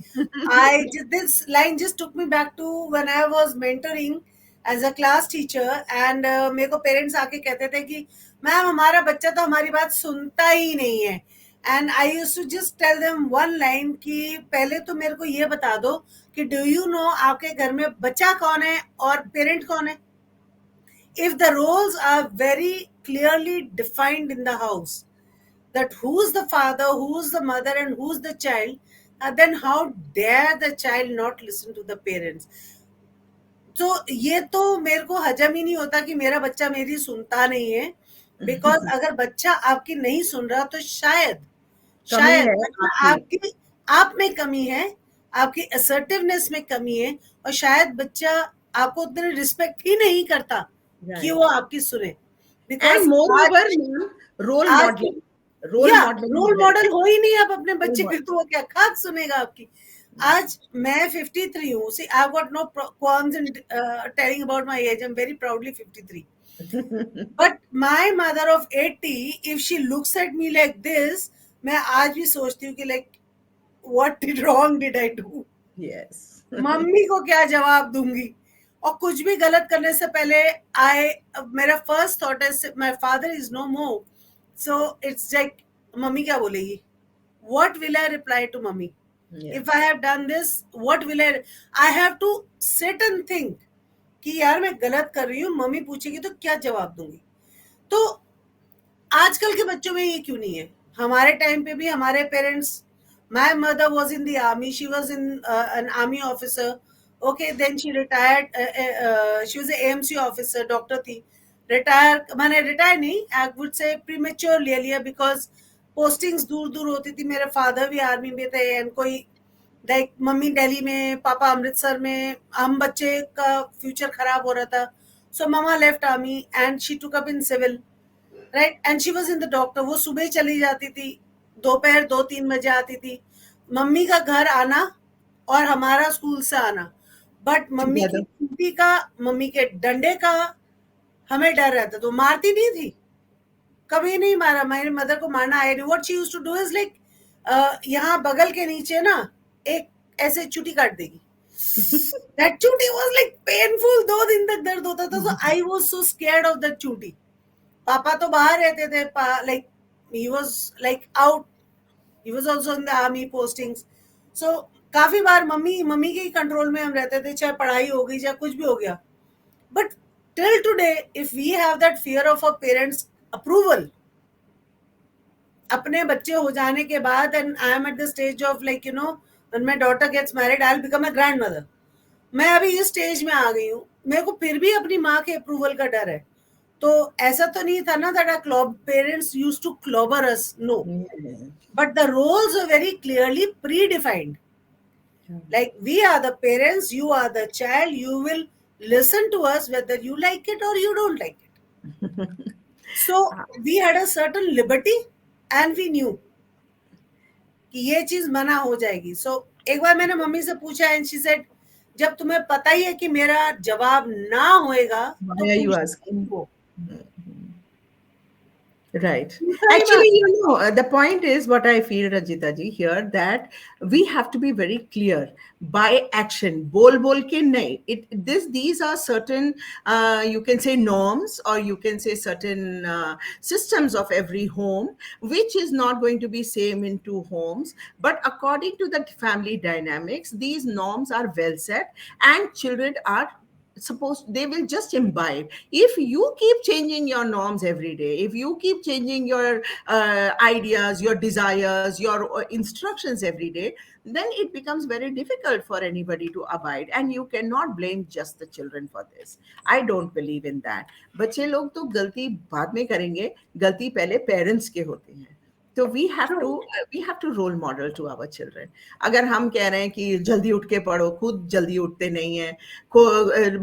Speaker 1: I this line just took me back to when I was mentoring as a class teacher, and मेरे को पेरेंट्स आके कहते थे कि मैम हमारा बच्चा तो हमारी बात सुनता ही नहीं है, and I used to just tell them one line कि पहले तो मेरे को ये बता दो कि डू यू नो आपके घर में बच्चा कौन है और पेरेंट कौन है। If the roles are very clearly defined in the house, that who's the father, who's the mother, and who's the child, then how dare the child not listen to the parents? तो ये तो मेरे को हजम ही नहीं होता कि मेरा बच्चा मेरी सुनता नहीं है, बिकॉज अगर बच्चा आपकी नहीं सुन रहा तो शायद
Speaker 2: कमी
Speaker 1: शायद
Speaker 2: है
Speaker 1: बच्चा
Speaker 2: आपकी।
Speaker 1: आपकी आप में कमी है, आपकी असर्टिवनेस में कमी है, और शायद बच्चा आपको उतने रिस्पेक्ट ही नहीं करता कि
Speaker 2: राइट।
Speaker 1: वो आपकी सुने,
Speaker 2: एंड
Speaker 1: बिकॉज
Speaker 2: मोर
Speaker 1: आज
Speaker 2: ओवर रोल
Speaker 1: आज
Speaker 2: मॉडल,
Speaker 1: या
Speaker 2: role model is
Speaker 1: role
Speaker 2: very
Speaker 1: model हो ही नहीं आप अपने बच्चे के,
Speaker 2: मॉडल।
Speaker 1: तो वो क्या खाक सुनेगा आपकी? आज मैं 53 हूँ, see I got no qualms in telling about my age, I'm very proudly 53, but my mother of 80, if she looks at me like this, मैं आज भी सोचती हूँ कि like what wrong did I do?
Speaker 2: Yes.
Speaker 1: Mummy को क्या जवाब दूंगी? और कुछ भी गलत करने से पहले आई मेरा फर्स्ट थॉट है my father is no more, so it's like mummy क्या बोलेगी? What will I reply to mummy? If I have done this, what will I have to sit and think कि यार मैं गलत कर रही हूँ, मम्मी पूछेगी तो क्या जवाब दूंगी? तो आजकल के बच्चों में ये क्यों नहीं है? हमारे टाइम पे भी हमारे parents, my mother was in the army, she was in an army officer, okay, then she retired, she was a AMC officer, doctor थी, retire मैंने retire नहीं, I would say premature ले लिया because postings दूर दूर होती थी, मेरे father भी army में थे, and कोई लाइक मम्मी दिल्ली में, पापा अमृतसर में, हम बच्चे का फ्यूचर खराब हो रहा था, so mama left army and she took up in civil, right, and she was in the doctor, वो सुबह चली जाती थी, दोपहर 2-3 बजे आती थी, मम्मी का घर आना और हमारा स्कूल से आना, बट मम्मी की
Speaker 2: टुगेदर।
Speaker 1: चूटी का, मम्मी के डंडे का हमें डर रहता, तो मारती नहीं थी, कभी नहीं मारा, मेरी मदर को मारना आया नहीं। What she used to do is like यहाँ बगल के नीचे ना एक ऐसे चूटी काट देगी, दैट चूटी वाज लाइक पेनफुल, 2 दिन तक दर्द होता था, so I was so scared of that चूटी। पापा तो बाहर रहते थे, like he was like out, he was also in the army postings, so काफी बार मम्मी मम्मी के ही कंट्रोल में हम रहते थे, चाहे पढ़ाई हो गई चाहे कुछ भी हो गया, but till today if we have that fear of a parents approval अपने बच्चे हो जाने के बाद, and I am at the stage of like you know when my daughter gets married I will become a grandmother, मैं अभी इस stage में आ गई हूँ, मेरे को फिर भी अपनी माँ के अप्रूवल का डर है। तो ऐसा तो नहीं था ना that our parents used to clobber us, no, but the roles are very clearly predefined, like we are the parents, you are the child, you will listen to us whether you like it or you don't like it, so we had a certain liberty and we knew कि ये चीज मना हो जाएगी। so एक बार मैंने mummy से पूछा एंड शी सेड जब तुम्हें पता ही है कि मेरा जवाब ना होएगा तो
Speaker 2: Why are you asking?
Speaker 1: पूछो।
Speaker 2: Right.
Speaker 1: सही
Speaker 2: Actually,
Speaker 1: बात।
Speaker 2: the point is what I feel, Rajita ji, here that we have to be very clear by action. Bol bol ke nahi. These are certain, you can say norms, or you can say certain systems of every home, which is not going to be same in two homes. But according to the family dynamics, these norms are well set, and children are suppose they will just imbibe. If you keep changing your norms every day, if you keep changing your ideas, your desires, your instructions every day, then it becomes very difficult for anybody to abide, and you cannot blame just the children for this. I don't believe in that. बच्चे लोग तो गलती बाद में करेंगे, गलती पहले parents के होते हैं। तो we have to role model to our children. अगर हम कह रहे हैं कि जल्दी उठ के पढ़ो, खुद जल्दी उठते नहीं है,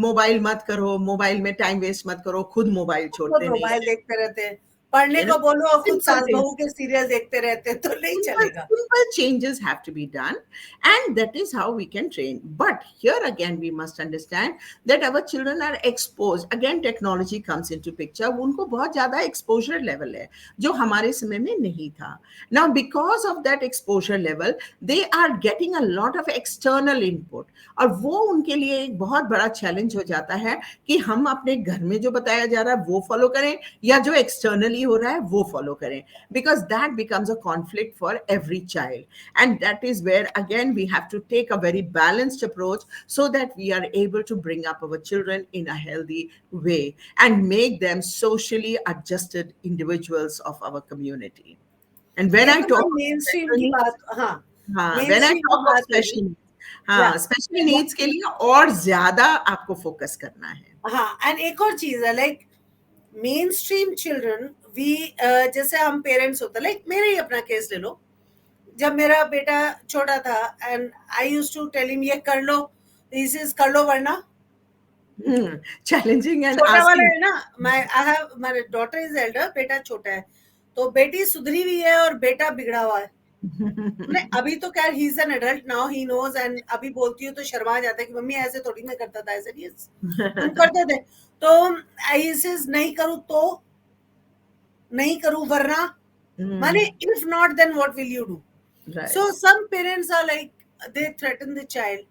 Speaker 2: मोबाइल मत करो, मोबाइल में टाइम वेस्ट मत करो, खुद मोबाइल
Speaker 1: खुद
Speaker 2: छोड़ते नहीं
Speaker 1: मोबाइल
Speaker 2: है,
Speaker 1: देखते रहते हैं, पढ़ने
Speaker 2: you know
Speaker 1: को बोलो और खुद
Speaker 2: simple
Speaker 1: सास
Speaker 2: things.
Speaker 1: बहू के सीरियल देखते रहते हैं, तो नहीं
Speaker 2: Simple,
Speaker 1: चलेगा।
Speaker 2: simple changes have to be done, and that is how we can train. But here again, we must understand that our children are exposed. Again, technology comes into picture. उनको बहुत ज़्यादा exposure level है, जो हमारे समय में नहीं था. Now, because of that exposure level, they are getting a lot of external input, और वो उनके लिए एक बहुत बड़ा challenge हो जाता है कि हम अपने घर में जो बताया जा रहा है वो follow करें, या जो externally नहीं हो रहा है वो फॉलो करें, because that becomes a conflict for every child. And that is where again we have to take a very balanced approach so that we are able to bring up our children in a healthy way and make them socially adjusted individuals of our community. And when
Speaker 1: ये
Speaker 2: I
Speaker 1: तो मैं
Speaker 2: talk of
Speaker 1: main stream
Speaker 2: special
Speaker 1: की
Speaker 2: needs,
Speaker 1: बात, हाँ,
Speaker 2: हाँ,
Speaker 1: main
Speaker 2: when I
Speaker 1: stream की
Speaker 2: talk of
Speaker 1: बात होगी।
Speaker 2: special needs,
Speaker 1: या
Speaker 2: हाँ, स्पेशल नीड्स के लिए और ज्यादा आपको फोकस करना है.
Speaker 1: हाँ, एंड एक और चीज है, like mainstream children we, जैसे हम पेरेंट्स होते, लाइक मेरा ही अपना केस ले लो। जब मेरा बेटा छोटा था and I use to tell him ये कर लो, दिस इज कर लो, वरना
Speaker 2: Challenging and
Speaker 1: छोटा वाला
Speaker 2: asking.
Speaker 1: है ना, I have my daughter is Elder, बेटा छोटा है, तो बेटी सुधरी हुई है और बेटा बिगड़ा हुआ है। नहीं, अभी तो क्या, he is an adult now, he knows, and अभी बोलती हूँ तो शर्मा जाता है कि मम्मी ऐसे थोड़ी मैं करता था, ऐसे नहीं, हम करते थे। तो आई से नहीं करूँ तो नहीं करूँ, वरना माने if not then what will you do.
Speaker 2: Right.
Speaker 1: So some parents are like, they threaten the child,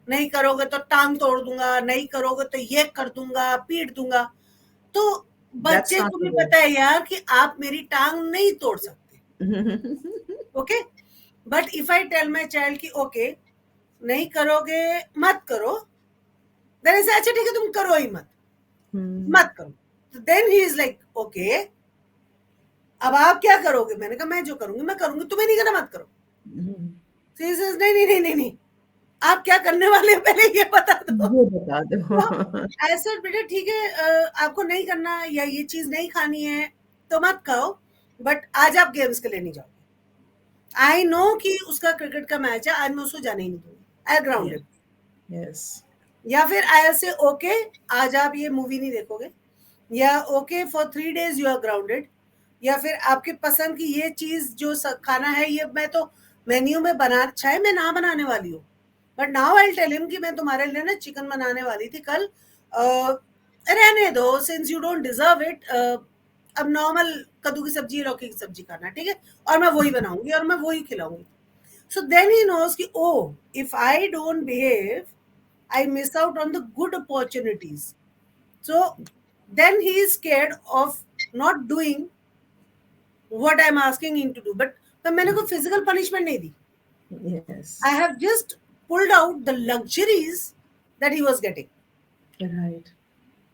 Speaker 1: नहीं करोगे तो टांग तोड़ दूंगा, नहीं करोगे तो ये कर दूंगा, पीट दूंगा। तो
Speaker 2: That's
Speaker 1: बच्चे
Speaker 2: not
Speaker 1: को
Speaker 2: the
Speaker 1: भी
Speaker 2: way.
Speaker 1: पता है यार कि आप मेरी टांग नहीं तोड़ सकते, okay. But if I tell my child कि ओके नहीं करोगे, मत करो, देन ऐसे अच्छा ठीक है तुम करो ही मत, मत करो, तो then he is like okay, अब आप क्या करोगे? मैंने कहा मैं जो करूंगी मैं करूंगी, तुम्हें नहीं करना मत करो। So he says, नहीं नहीं नहीं नहीं नहीं, आप क्या करने वाले हैं पहले ये बता दो।
Speaker 2: वो बता
Speaker 1: तो
Speaker 2: दो.
Speaker 1: ऐसा बेटा ठीक है, आपको नहीं करना या ये चीज नहीं खानी है तो मत खाओ, बट आज आप गेम्स के लिए नहीं जाओगे। आई नो कि उसका क्रिकेट का मैच है, आज मैं उसको जाने ही नहीं दूंगी, आई
Speaker 2: Yeah.
Speaker 1: ग्राउंडेड।
Speaker 2: Yes.
Speaker 1: या फिर आई से ओके, आज आप ये मूवी नहीं देखोगे, या okay for 3 days you are grounded, या फिर आपके पसंद की ये चीज जो खाना है, ये मैं तो मेन्यू में बना, चाहे मैं ना बनाने वाली हूँ, but now I tell him कि मैं तुम्हारे लिए ना चिकन बनाने वाली थी कल, रहने दो, since you don't deserve it, अब नॉर्मल कद्दू की सब्जी, लौकी की सब्जी खाना, ठीक है, और मैं वही बनाऊंगी और मैं वही खिलाऊंगी। सो देन ही नोज कि oh, if I don't behave, I miss out on the good opportunities. So then he is scared of not doing what I'm asking him to do. But मैंने कोई physical punishment नहीं दी.
Speaker 2: Yes.
Speaker 1: I have just pulled out the luxuries that he was getting.
Speaker 2: Right.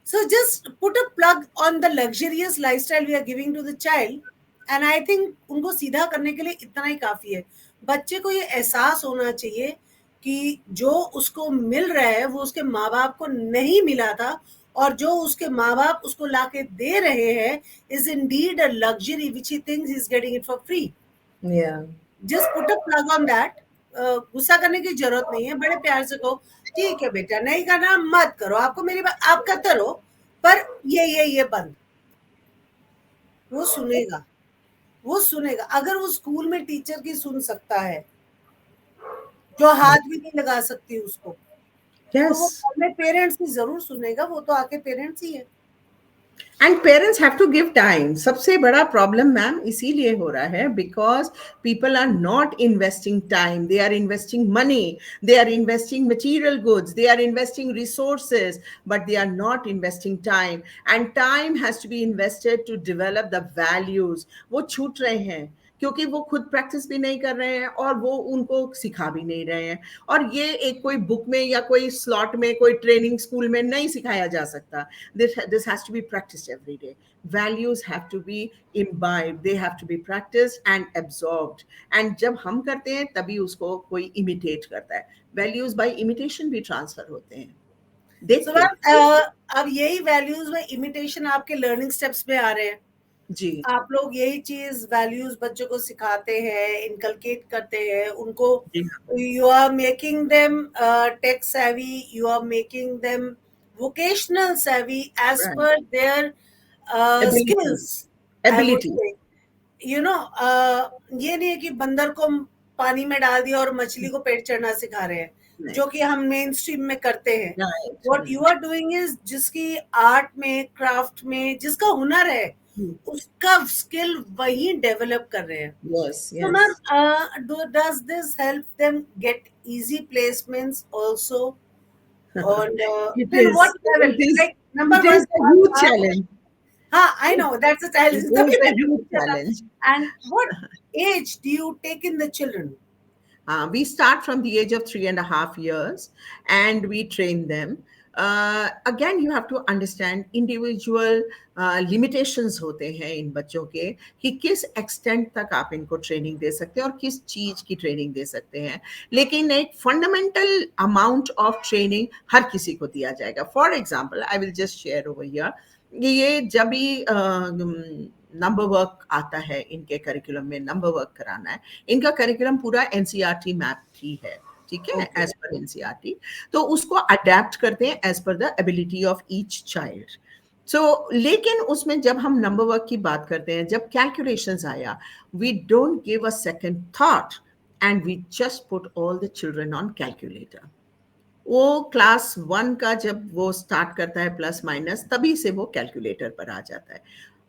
Speaker 1: So just put a plug on the luxurious lifestyle we are giving to the child, and I think उनको सीधा करने के लिए इतना ही काफी है। बच्चे को ये एहसास होना चाहिए कि जो उसको मिल रहा है वो उसके माँ बाप को नहीं मिला था, और जो उसके माँ बाप उसको लाके दे रहे हैं is indeed a luxury which he thinks he's getting it for free.
Speaker 2: Yeah.
Speaker 1: Just put a plug on that. गुस्सा करने की जरूरत नहीं है, बड़े प्यार से कहो ठीक है बेटा नहीं करना मत करो, आपको मेरी बात आप करते रहो, पर ये बंद। वो सुनेगा, वो सुनेगा। अगर वो स्कूल में टीचर की सुन सकता है जो हाथ भी नहीं लगा सकती उसको, तो वो
Speaker 2: Yes.
Speaker 1: अपने पेरेंट्स की जरूर सुनेगा, वो तो आके पेरेंट्स ही है।
Speaker 2: And parents have to give time. सबसे बड़ा प्रॉब्लम मैम इसीलिए हो रहा है because people are not investing time. They are investing money, they are investing material goods, they are investing resources, but they are not investing time. And time has to be invested to develop the values. वो छूट रहे हैं क्योंकि वो खुद practice भी नहीं कर रहे हैं और वो उनको सिखा भी नहीं रहे हैं. और ये एक कोई बुक में या कोई स्लॉट में कोई ट्रेनिंग स्कूल में नहीं सिखाया जा सकता. This has to be practiced every day. Values have to be imbibed, they have to be practiced and absorbed. And जब हम करते हैं तभी उसको कोई imitate करता है. Values by imitation भी transfer होते हैं. देख
Speaker 1: So,
Speaker 2: के.
Speaker 1: अब यही वैल्यूज में इमिटेशन आपके लर्निंग स्टेप्स में आ रहे हैं।
Speaker 2: जी.
Speaker 1: आप लोग यही चीज वैल्यूज बच्चों को सिखाते हैं, इनकलकेट करते हैं उनको।
Speaker 2: जी.
Speaker 1: You are making them tech savvy, you are making them vocational savvy as
Speaker 2: Right.
Speaker 1: पर their
Speaker 2: Ability.
Speaker 1: Skills, I would
Speaker 2: Ability.
Speaker 1: Say. You know, ये नहीं है कि बंदर को पानी में डाल दिया और मछली को पेट चढ़ना सिखा रहे हैं,
Speaker 2: Right.
Speaker 1: जो कि हम मेन स्ट्रीम में करते हैं।
Speaker 2: Right.
Speaker 1: What you are doing is, जिसकी आर्ट में, क्राफ्ट में जिसका हुनर है, उसका स्किल वही डेवलप कर रहे हैं।
Speaker 2: Yes.
Speaker 1: So,
Speaker 2: Yes.
Speaker 1: ma'am, does this help them get easy placements also? On
Speaker 2: It
Speaker 1: till
Speaker 2: is.
Speaker 1: what level?
Speaker 2: It is.
Speaker 1: Like number
Speaker 2: It is
Speaker 1: one,
Speaker 2: a huge challenge.
Speaker 1: हाँ, I know that's a challenge.
Speaker 2: It is
Speaker 1: तभी
Speaker 2: a
Speaker 1: मैंने
Speaker 2: huge
Speaker 1: पूछा था.
Speaker 2: challenge.
Speaker 1: And what age do you take in the children?
Speaker 2: We start from the age of 3.5 years and we train them. Again, you have to understand individual limitations होते हैं इन बच्चों के कि किस एक्सटेंट तक आप इनको ट्रेनिंग दे सकते हैं और किस चीज की ट्रेनिंग दे सकते हैं. लेकिन एक फंडामेंटल अमाउंट ऑफ ट्रेनिंग हर किसी को दिया जाएगा. For example, I will just share over here. ये जब भी नंबर वर्क आता है इनके करिकुलम में, नंबर वर्क कराना है, इनका करिकुलम पूरा एनसीईआरटी मैप ही है. ठीक है,
Speaker 1: Okay.
Speaker 2: As per NCERT. तो उसको अडेप्ट करते हैं एज पर the ability of each child. So लेकिन उसमें जब हम नंबर वर्क की बात करते हैं, जब कैलकुलेशंस आया, we don't give a second thought and we just put all the children on calculator. वो क्लास 1 का जब वो स्टार्ट करता है प्लस माइनस, तभी से वो कैलकुलेटर पर आ जाता है.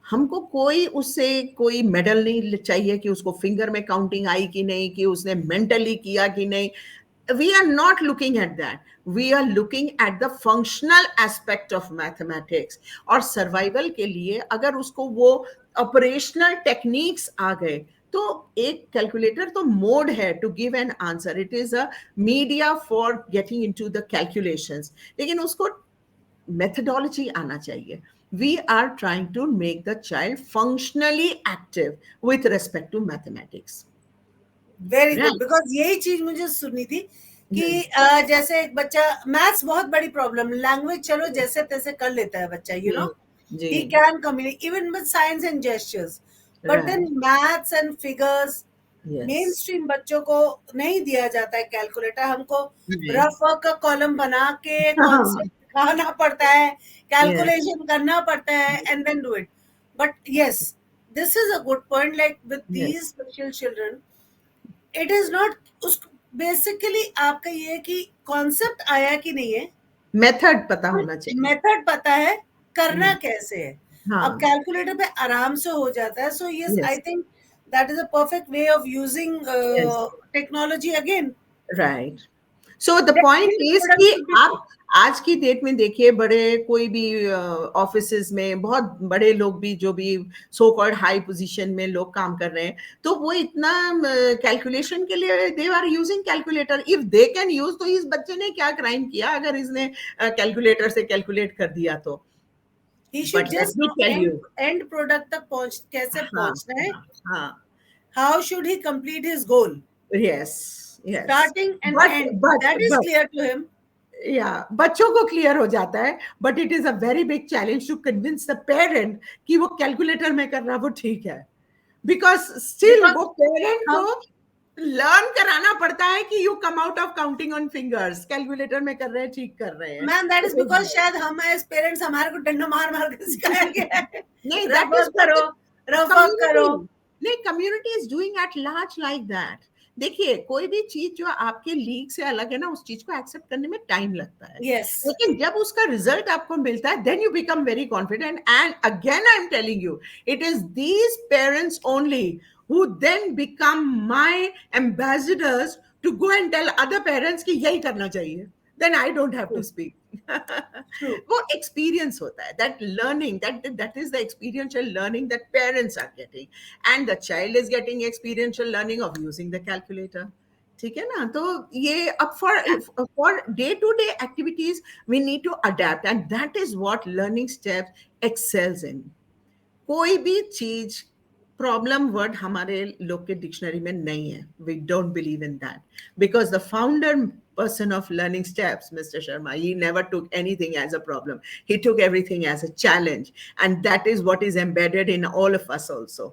Speaker 2: हमको कोई उससे कोई मेडल नहीं चाहिए कि उसको फिंगर में काउंटिंग आई कि नहीं, कि उसने मेंटली किया कि नहीं. We are not looking at that. We are looking at the functional aspect of mathematics. और सर्वाइवल के लिए अगर उसको वो ऑपरेशनल टेक्निक्स आ गए, तो एक कैलकुलेटर तो मोड है to give an answer. It is a media for getting into the calculations. लेकिन उसको methodology आना चाहिए. We are trying to make the child functionally active with respect to mathematics.
Speaker 1: Very good.
Speaker 2: Right?
Speaker 1: Because यही चीज मुझे सुननी थी कि
Speaker 2: हम्म,
Speaker 1: जैसे एक बच्चा मैथ्स बहुत बड़ी प्रॉब्लम, लैंग्वेज चलो जैसे तैसे कर लेता है बच्चा, you know,
Speaker 2: ji,
Speaker 1: he can communicate even with signs and gestures, but then
Speaker 2: right.
Speaker 1: maths and figures main
Speaker 2: Yes.
Speaker 1: Stream बच्चों को नहीं दिया जाता है. कैलकुलेटर हमको
Speaker 2: Right.
Speaker 1: रफ वर्क का कॉलम बना के
Speaker 2: हाँ,
Speaker 1: कॉन्सेप्ट दिखाना पड़ता है,
Speaker 2: yes,
Speaker 1: कैलकुलेशन करना पड़ता है, and then do it. But yes, this is a good point. Like with these
Speaker 2: yes.
Speaker 1: Special children, it is not उस बेसिकली आपका ये है कि कॉन्सेप्ट आया कि नहीं है,
Speaker 2: मेथड पता होना चाहिए.
Speaker 1: मेथड पता है, करना
Speaker 2: हम्म,
Speaker 1: कैसे है. अब
Speaker 2: हाँ,
Speaker 1: कैलकुलेटर पे आराम से हो जाता है. So yes, I
Speaker 2: yes,
Speaker 1: think that is a perfect way of using
Speaker 2: yes,
Speaker 1: technology again.
Speaker 2: right. So the point is कि आप आज की डेट में देखिए, बड़े कोई भी ऑफिसेज में बहुत बड़े लोग भी, जो भी सो कॉल्ड हाई पोजीशन में लोग काम कर रहे हैं, तो वो इतना कैलकुलेशन के लिए they are using calculator. If they can use, तो इस बच्चे ने क्या क्राइम किया अगर इसने कैलकुलेटर से कैलकुलेट कर दिया तो.
Speaker 1: He should
Speaker 2: but let
Speaker 1: just
Speaker 2: me
Speaker 1: no
Speaker 2: tell
Speaker 1: and
Speaker 2: you.
Speaker 1: And product तक पहुंच कैसे
Speaker 2: हाँ,
Speaker 1: पहुंचना है.
Speaker 2: हाँ, हाँ.
Speaker 1: How should he complete his goal,
Speaker 2: Yes, yes.
Speaker 1: Starting and
Speaker 2: But
Speaker 1: and,
Speaker 2: but
Speaker 1: that is
Speaker 2: but
Speaker 1: clear to him.
Speaker 2: yeah, बच्चों को क्लियर हो जाता है. But it is a very big challenge to convince the parent कि वो calculator में कर रहा वो ठीक है. बिकॉज स्टिल
Speaker 1: बिकॉज
Speaker 2: वो पेरेंट को
Speaker 1: हम,
Speaker 2: लर्न कराना पड़ता है कि you come out of counting on fingers. Calculator में कर रहे हैं, ठीक कर रहे हैं.
Speaker 1: मैम दैट इज
Speaker 2: तो
Speaker 1: बिकॉज शायद हम एज पेरेंट्स हमारे को डंडा मार मार के सिखाया गया है.
Speaker 2: नहीं,
Speaker 1: rough
Speaker 2: that is
Speaker 1: work
Speaker 2: what
Speaker 1: करो, रफ वर्क
Speaker 2: कम्युनिटी.
Speaker 1: करो.
Speaker 2: नहीं, community is doing at large like that. देखिए, कोई भी चीज जो आपके लीग से अलग है ना, उस चीज को एक्सेप्ट करने में टाइम लगता है.
Speaker 1: यस.
Speaker 2: लेकिन जब उसका रिजल्ट आपको मिलता है, then you become very confident. And again I am telling you, it is these parents only who then become my ambassadors to go and tell other parents कि यही करना चाहिए. Then I don't have to speak.
Speaker 1: True.
Speaker 2: वो experience होता है, that learning, that is the experiential learning that parents are getting, and the child is getting experiential learning of using the calculator. ठीक है ना. तो ये अब for day to day activities we need to adapt, and that is what learning steps excels in. कोई भी चीज problem word हमारे लोग के डिक्शनरी में नहीं है. We don't believe in that, because the founder person of learning steps, Mr. Sharma, he never took anything as a problem. He took everything as a challenge, and that is what is embedded in all of us also.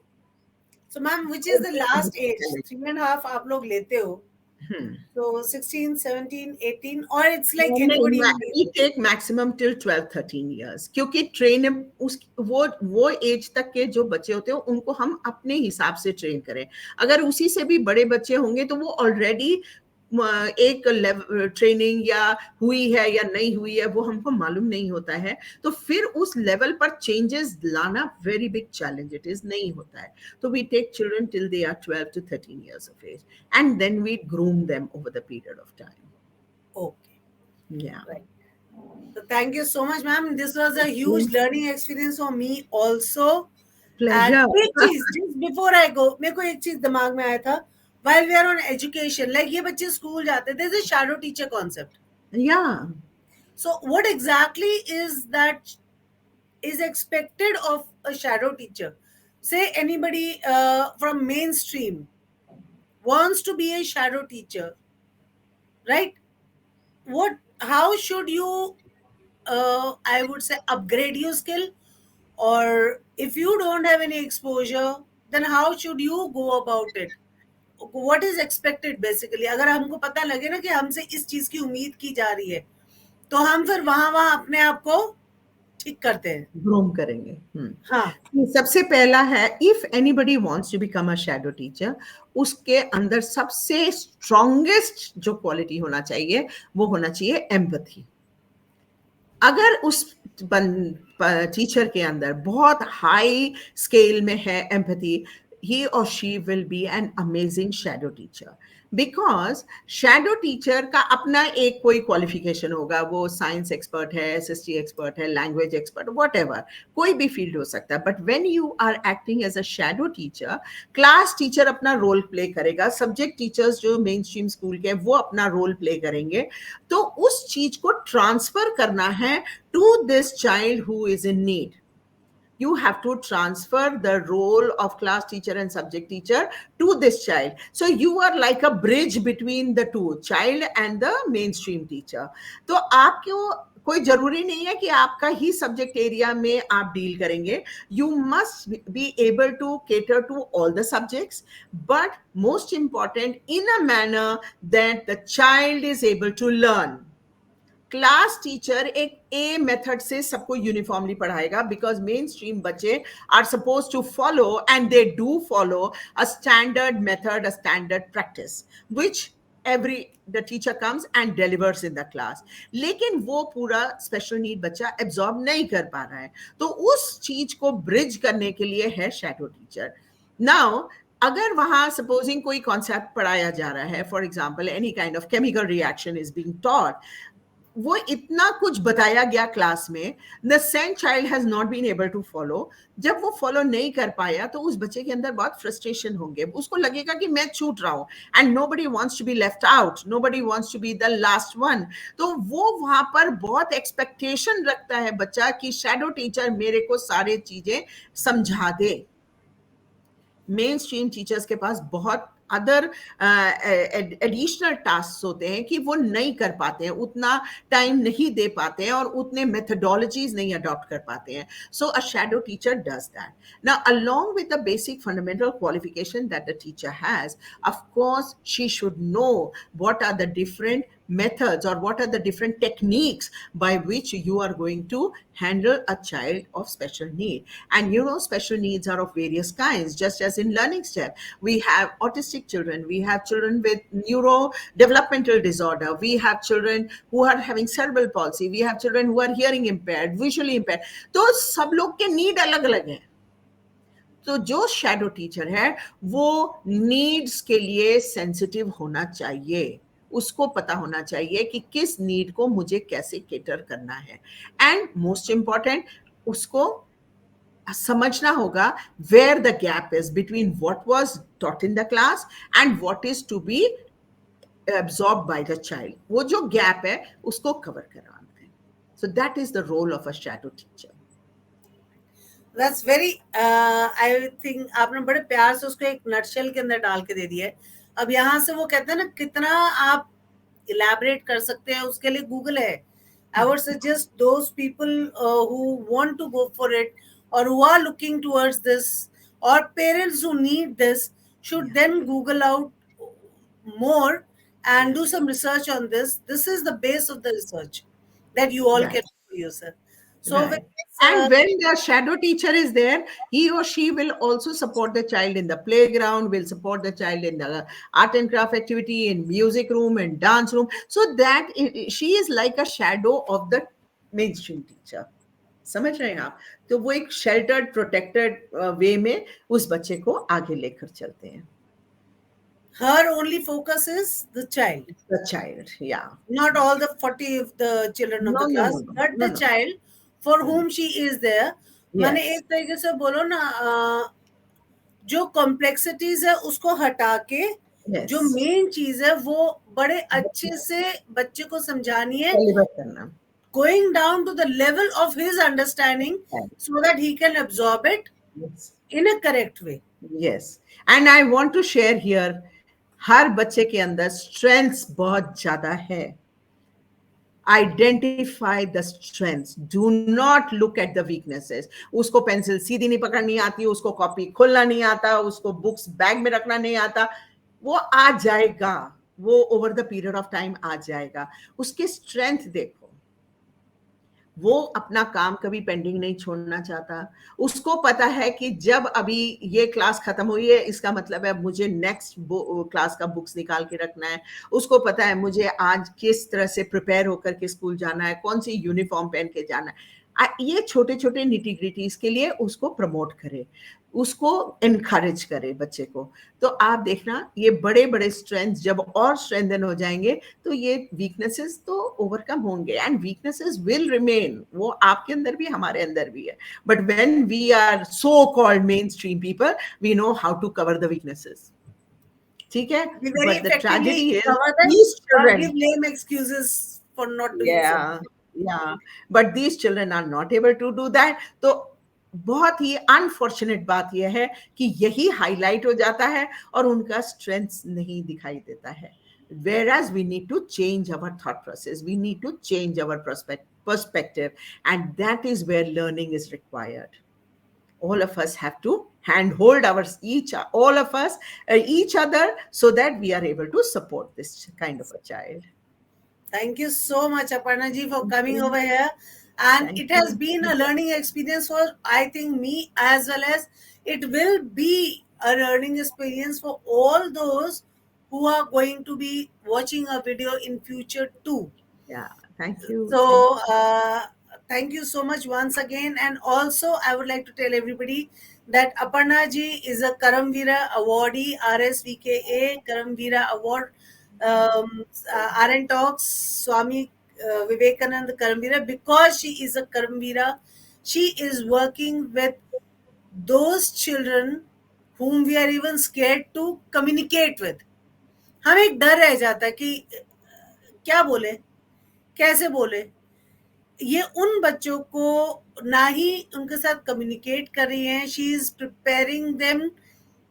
Speaker 1: So ma'am which is the last age, 3.5 आप लोग लेते हो,
Speaker 2: Hmm.
Speaker 1: so 16, 17, 18, or it's like
Speaker 2: नहीं,
Speaker 1: anybody in
Speaker 2: we
Speaker 1: between?
Speaker 2: take maximum till 12-13 years, क्योंकि train उस वो as तक के जो बच्चे होते हैं उनको हम अपने हिसाब से ट्रेन करें. अगर उसी से भी बड़े बच्चे होंगे तो वो ऑलरेडी एक ट्रेनिंग या हुई है या नहीं हुई है वो हमको मालूम नहीं होता है. तो फिर उस लेवल पर चेंजेस लाना very big challenge, it is नहीं होता है. तो we take children till they are 12 to 13 years of age, and then we groom them over the period of time.
Speaker 1: Okay,
Speaker 2: Yeah.
Speaker 1: right. So thank you so much, ma'am. This was a huge learning experience for me also. And
Speaker 2: Pleasure.
Speaker 1: एक चीज just before I go, मेरे को एक चीज दिमाग में आया था. While we are on education, like ये बच्चे स्कूल जाते, there's a shadow teacher concept.
Speaker 2: Yeah.
Speaker 1: So what exactly is that is expected of a shadow teacher? Say anybody from mainstream wants to be a shadow teacher, right? What? How should you? I would say upgrade your skill, or if you don't have any exposure, then how should you go about it? What is expected basically? अगर हमको पता लगे ना कि हमसे इस चीज की उम्मीद की जा रही है, तो हम फिर वहां वहां अपने आप को ठीक करते हैं.
Speaker 2: ग्रूम करेंगे.
Speaker 1: हाँ.
Speaker 2: सबसे पहला है, if anybody wants to become a shadow teacher, उसके अंदर सबसे स्ट्रॉन्गेस्ट जो क्वालिटी होना चाहिए वो होना चाहिए एम्पथी. अगर उस टीचर के अंदर बहुत हाई स्केल में है empathy, he or she will be an amazing shadow teacher. Because shadow teacher का अपना एक कोई क्वालिफिकेशन होगा, वो साइंस एक्सपर्ट है, एसएसटी एक्सपर्ट है, लैंग्वेज एक्सपर्ट, वॉट एवर, कोई भी फील्ड हो सकता है. But when you are acting as a shadow teacher, class teacher अपना रोल प्ले करेगा, सब्जेक्ट टीचर्स जो मेन स्ट्रीम स्कूल के वो अपना रोल प्ले करेंगे. तो उस चीज को ट्रांसफर करना है to this child who is in need. You have to transfer the role of class teacher and subject teacher to this child. So you are like a bridge between the two, child and the mainstream teacher. तो आपको कोई जरूरी नहीं है कि आपका ही subject area में आप डील करेंगे. You must be able to cater to all the subjects, but most important in a manner that the child is able to learn. Class teacher एक ए मेथड से सबको यूनिफॉर्मली पढ़ाएगा, because mainstream बच्चे are suppose to follow and they do follow a standard method, a standard practice, which every the teacher comes and delivers in the class. लेकिन वो पूरा special need बच्चा absorb नहीं कर पा रहा है, तो उस चीज को ब्रिज करने के लिए है शैडो टीचर. नाउ अगर वहां सपोजिंग कोई कॉन्सेप्ट पढ़ाया जा रहा है, for example any kind of chemical reaction is being taught, वो इतना कुछ बताया गया क्लास में, the same child has not been able to follow. जब वो फॉलो नहीं कर पाया तो उस बच्चे के अंदर बहुत फ्रस्ट्रेशन होंगे, उसको लगेगा कि मैं छूट रहा हूं, and nobody wants to be left out, nobody wants to be the last one. तो वो वहां पर बहुत एक्सपेक्टेशन रखता है बच्चा कि शैडो टीचर मेरे को सारे चीजें समझा दे. मेन स्ट्रीम टीचर्स के पास बहुत अदर एडिशनल टास्क होते हैं कि वो नहीं कर पाते हैं, उतना टाइम नहीं दे पाते हैं और उतने मेथडोलॉजीज नहीं अडॉप्ट कर पाते हैं. So a shadow teacher does that. Now along with the basic fundamental qualification that the teacher has, of course she should know what are the different methods or what are the different techniques by which you are going to handle a child of special need. And you know, special needs are of various kinds, just as in learning step we have autistic children, we have children with neurodevelopmental disorder, we have children who are having cerebral palsy, we have children who are hearing impaired, visually impaired. तो सब लोग के need अलग अलग हैं. तो जो shadow teacher है वो नीड्स के लिए सेंसिटिव होना चाहिए, उसको पता होना चाहिए कि किस नीड को मुझे कैसे केटर करना है. एंड मोस्ट इंपॉर्टेंट, उसको समझना होगा where the gap is between what was taught in the class and what is to be absorb by the child. वो जो गैप है उसको कवर करवाना है. So that is the role of a shadow teacher.
Speaker 1: That's very, I think आपने बड़े प्यार से उसको एक नटशेल के अंदर डाल के दे दिया है. अब यहाँ से वो कहते हैं ना, कितना आप इलैबोरेट कर सकते हैं उसके लिए गूगल है. I would suggest those people who want to go for it or who are looking towards this, or parents who need this, should then Google out more and do some research on this. This is the base of the research that you all
Speaker 2: Right.
Speaker 1: can do yourself. So
Speaker 2: Right.
Speaker 1: with
Speaker 2: And when the shadow teacher is there, he or she will also support the child in the playground, will support the child in the art and craft activity, in music room and dance room, so that she is like a shadow of the mainstream teacher. समझ रहे हैं आप? तो वो एक sheltered protected वे में उस बच्चे को आगे लेकर चलते हैं.
Speaker 1: Her only focus is the child,
Speaker 2: The child. Yeah.
Speaker 1: not all the 40 of the children of
Speaker 2: No,
Speaker 1: the
Speaker 2: no, no,
Speaker 1: class,
Speaker 2: no,
Speaker 1: but
Speaker 2: no,
Speaker 1: the
Speaker 2: no.
Speaker 1: child for
Speaker 2: Hmm.
Speaker 1: whom she is there. माने
Speaker 2: Yes.
Speaker 1: एक तरीके से बोलो ना, जो complexities है उसको हटा के जो
Speaker 2: Yes.
Speaker 1: मेन चीज है वो बड़े अच्छे से बच्चे को समझानी है,
Speaker 2: Deliver करना.
Speaker 1: going down to the level of his understanding
Speaker 2: Right.
Speaker 1: so that he can absorb it
Speaker 2: Yes.
Speaker 1: in a correct way.
Speaker 2: Yes. And I want to share here, हर बच्चे के अंदर strengths बहुत ज्यादा है. Identify the strengths. Do not look at the weaknesses. उसको pencil सीधी नहीं पकड़नी आती, उसको कॉपी खोलना नहीं आता, उसको बुक्स बैग में रखना नहीं आता. वो आ जाएगा, वो over the period of time आ जाएगा. उसकी स्ट्रेंथ देखो. वो अपना काम कभी पेंडिंग नहीं छोड़ना चाहता. उसको पता है कि जब अभी ये क्लास खत्म हुई है, इसका मतलब है मुझे नेक्स्ट क्लास का बुक्स निकाल के रखना है. उसको पता है मुझे आज किस तरह से प्रिपेयर होकर के स्कूल जाना है, कौन सी यूनिफॉर्म पहन के जाना है. ये छोटे छोटे निटिग्रिटीज के लिए उसको प्रमोट करे, उसको इनकरेज करे बच्चे को. तो आप देखना, ये बड़े बड़े स्ट्रेंथ जब और स्ट्रेंथन हो जाएंगे, तो ये वीकनेसेस तो ओवरकम होंगे. एंड वीकनेसेस विल रिमेन, वो आपके अंदर भी हमारे अंदर भी है. But when we are so called main stream people, we know how to cover the weaknesses. ठीक है.
Speaker 1: We very
Speaker 2: but the tragedy
Speaker 1: effectively
Speaker 2: is
Speaker 1: cover them
Speaker 2: these
Speaker 1: or
Speaker 2: children.
Speaker 1: give lame excuses for not doing
Speaker 2: Yeah,
Speaker 1: something.
Speaker 2: yeah. But these children are not able to do that. तो बहुत ही unfortunate बात यह है कि यही highlight हो जाता है और उनका स्ट्रेंथ नहीं दिखाई देता है. Whereas we need to change our thought process, we need to change our perspective, and that is where learning is required. All of us have to handhold our each all of us each other, so that we are able to support this kind of a child.
Speaker 1: Thank you so much, Aparna ji, for
Speaker 2: Thank
Speaker 1: coming
Speaker 2: you.
Speaker 1: over here. And
Speaker 2: Thank
Speaker 1: it has
Speaker 2: you.
Speaker 1: been a learning experience for, I think, me, as well as it will be a learning experience for all those who are going to be watching a video in future too.
Speaker 2: Yeah, thank you. Thank
Speaker 1: So,
Speaker 2: you.
Speaker 1: thank you so much once again. And also, I would like to tell everybody that Aparna ji is a Karamvira awardee, RSVKA Karamvira Award, RN Talks, Swami Vivekanand Karamvira. Because she is a Karamvira, she is working with those children whom we are even scared to communicate with. हमें एक डर रह जाता है कि क्या बोले, कैसे बोले. ये उन बच्चों को ना ही उनके साथ कम्युनिकेट कर रही हैं. She is preparing them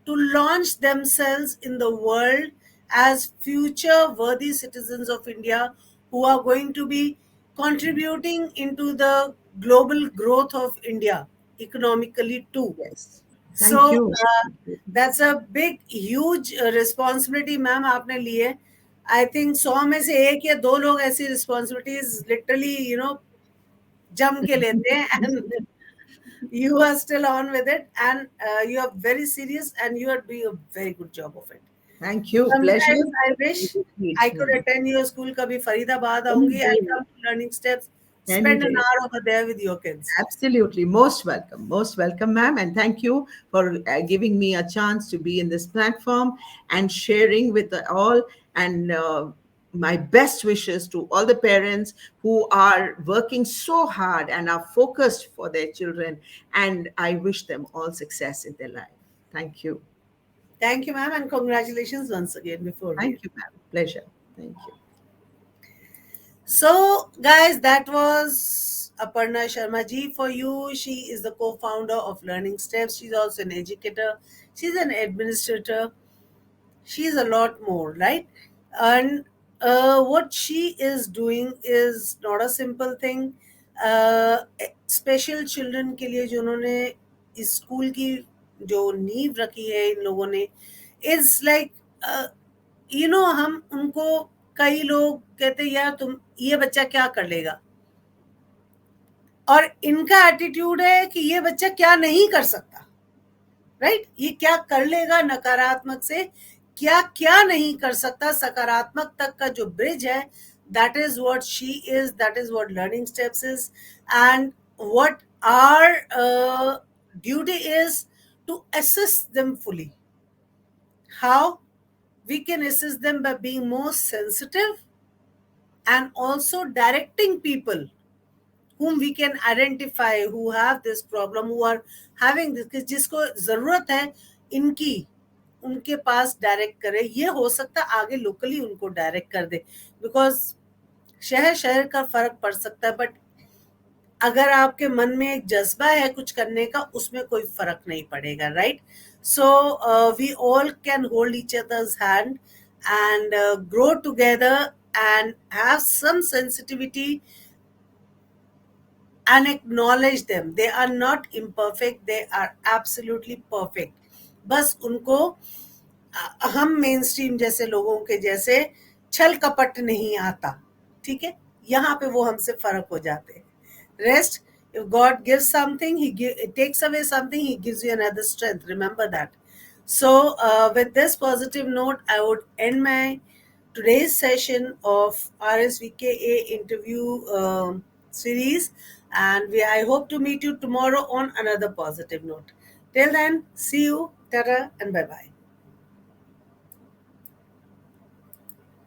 Speaker 1: to launch themselves in the world as future worthy citizens of India who are going to be contributing into the global growth of India economically too.
Speaker 2: Yes.
Speaker 1: So
Speaker 2: Thank you.
Speaker 1: that's a big huge responsibility ma'am आपने ली है. I think 100 में से एक या दो लोग ऐसी responsibilities literally जम के लेते हैं. And you are still on with it, and you are very serious, and you are doing a very good job of it.
Speaker 2: Thank you. Pleasure.
Speaker 1: Sometimes I wish I
Speaker 2: Indeed.
Speaker 1: could attend your school. Kabhi Faridabad आऊंगी. I
Speaker 2: Indeed.
Speaker 1: come to Learning Steps,
Speaker 2: Any
Speaker 1: spend an
Speaker 2: day.
Speaker 1: hour over there with your kids.
Speaker 2: Absolutely. Most welcome, ma'am. And thank you for giving me a chance to be in this platform and sharing with all. And my best wishes to all the parents who are working so hard and are focused for their children. And I wish them all success in their life. Thank you.
Speaker 1: Thank you, ma'am, and congratulations once again before we
Speaker 2: Thank
Speaker 1: end.
Speaker 2: you, ma'am. Pleasure. Thank you.
Speaker 1: So, guys, that was Aparna Sharma ji for you. She is the co-founder of Learning Steps. She's also an educator. She's an administrator. She's a lot more, right? And what she is doing is not a simple thing. Special children के लिए जो उन्होंने इस school की जो नींव रखी है इन लोगों ने, इज लाइक हम उनको, कई लोग कहते हैं यार तुम ये बच्चा क्या कर लेगा, और इनका एटीट्यूड है कि ये बच्चा क्या नहीं कर सकता. राइट, ये क्या कर लेगा नकारात्मक से, क्या क्या नहीं कर सकता, सकारात्मक तक का जो ब्रिज है, that is what she is, that is what Learning Steps is, and what our duty is to assist them fully. How? we can assist them by being more sensitive and also directing people whom we can identify who have this problem, who are having this, जिसको जरूरत है इनकी, उनके पास direct करे. ये हो सकता है आगे लोकली उनको डायरेक्ट कर दे, बिकॉज शहर शहर का फर्क पड़ सकता है, बट अगर आपके मन में एक जज्बा है कुछ करने का, उसमें कोई फर्क नहीं पड़ेगा, right? So we all can hold each others hand and grow together and have some sensitivity and acknowledge them. They are not imperfect, they are absolutely perfect. बस उनको हम मेन स्ट्रीम जैसे लोगों के जैसे छल कपट नहीं आता, ठीक है? यहाँ पे वो हमसे फर्क हो जाते हैं. Rest, if God gives something, it takes away something, He gives you another strength. Remember that. So, with this positive note, I would end my today's session of RSVKA interview series, and I hope to meet you tomorrow on another positive note. Till then, see you, tata, and bye bye.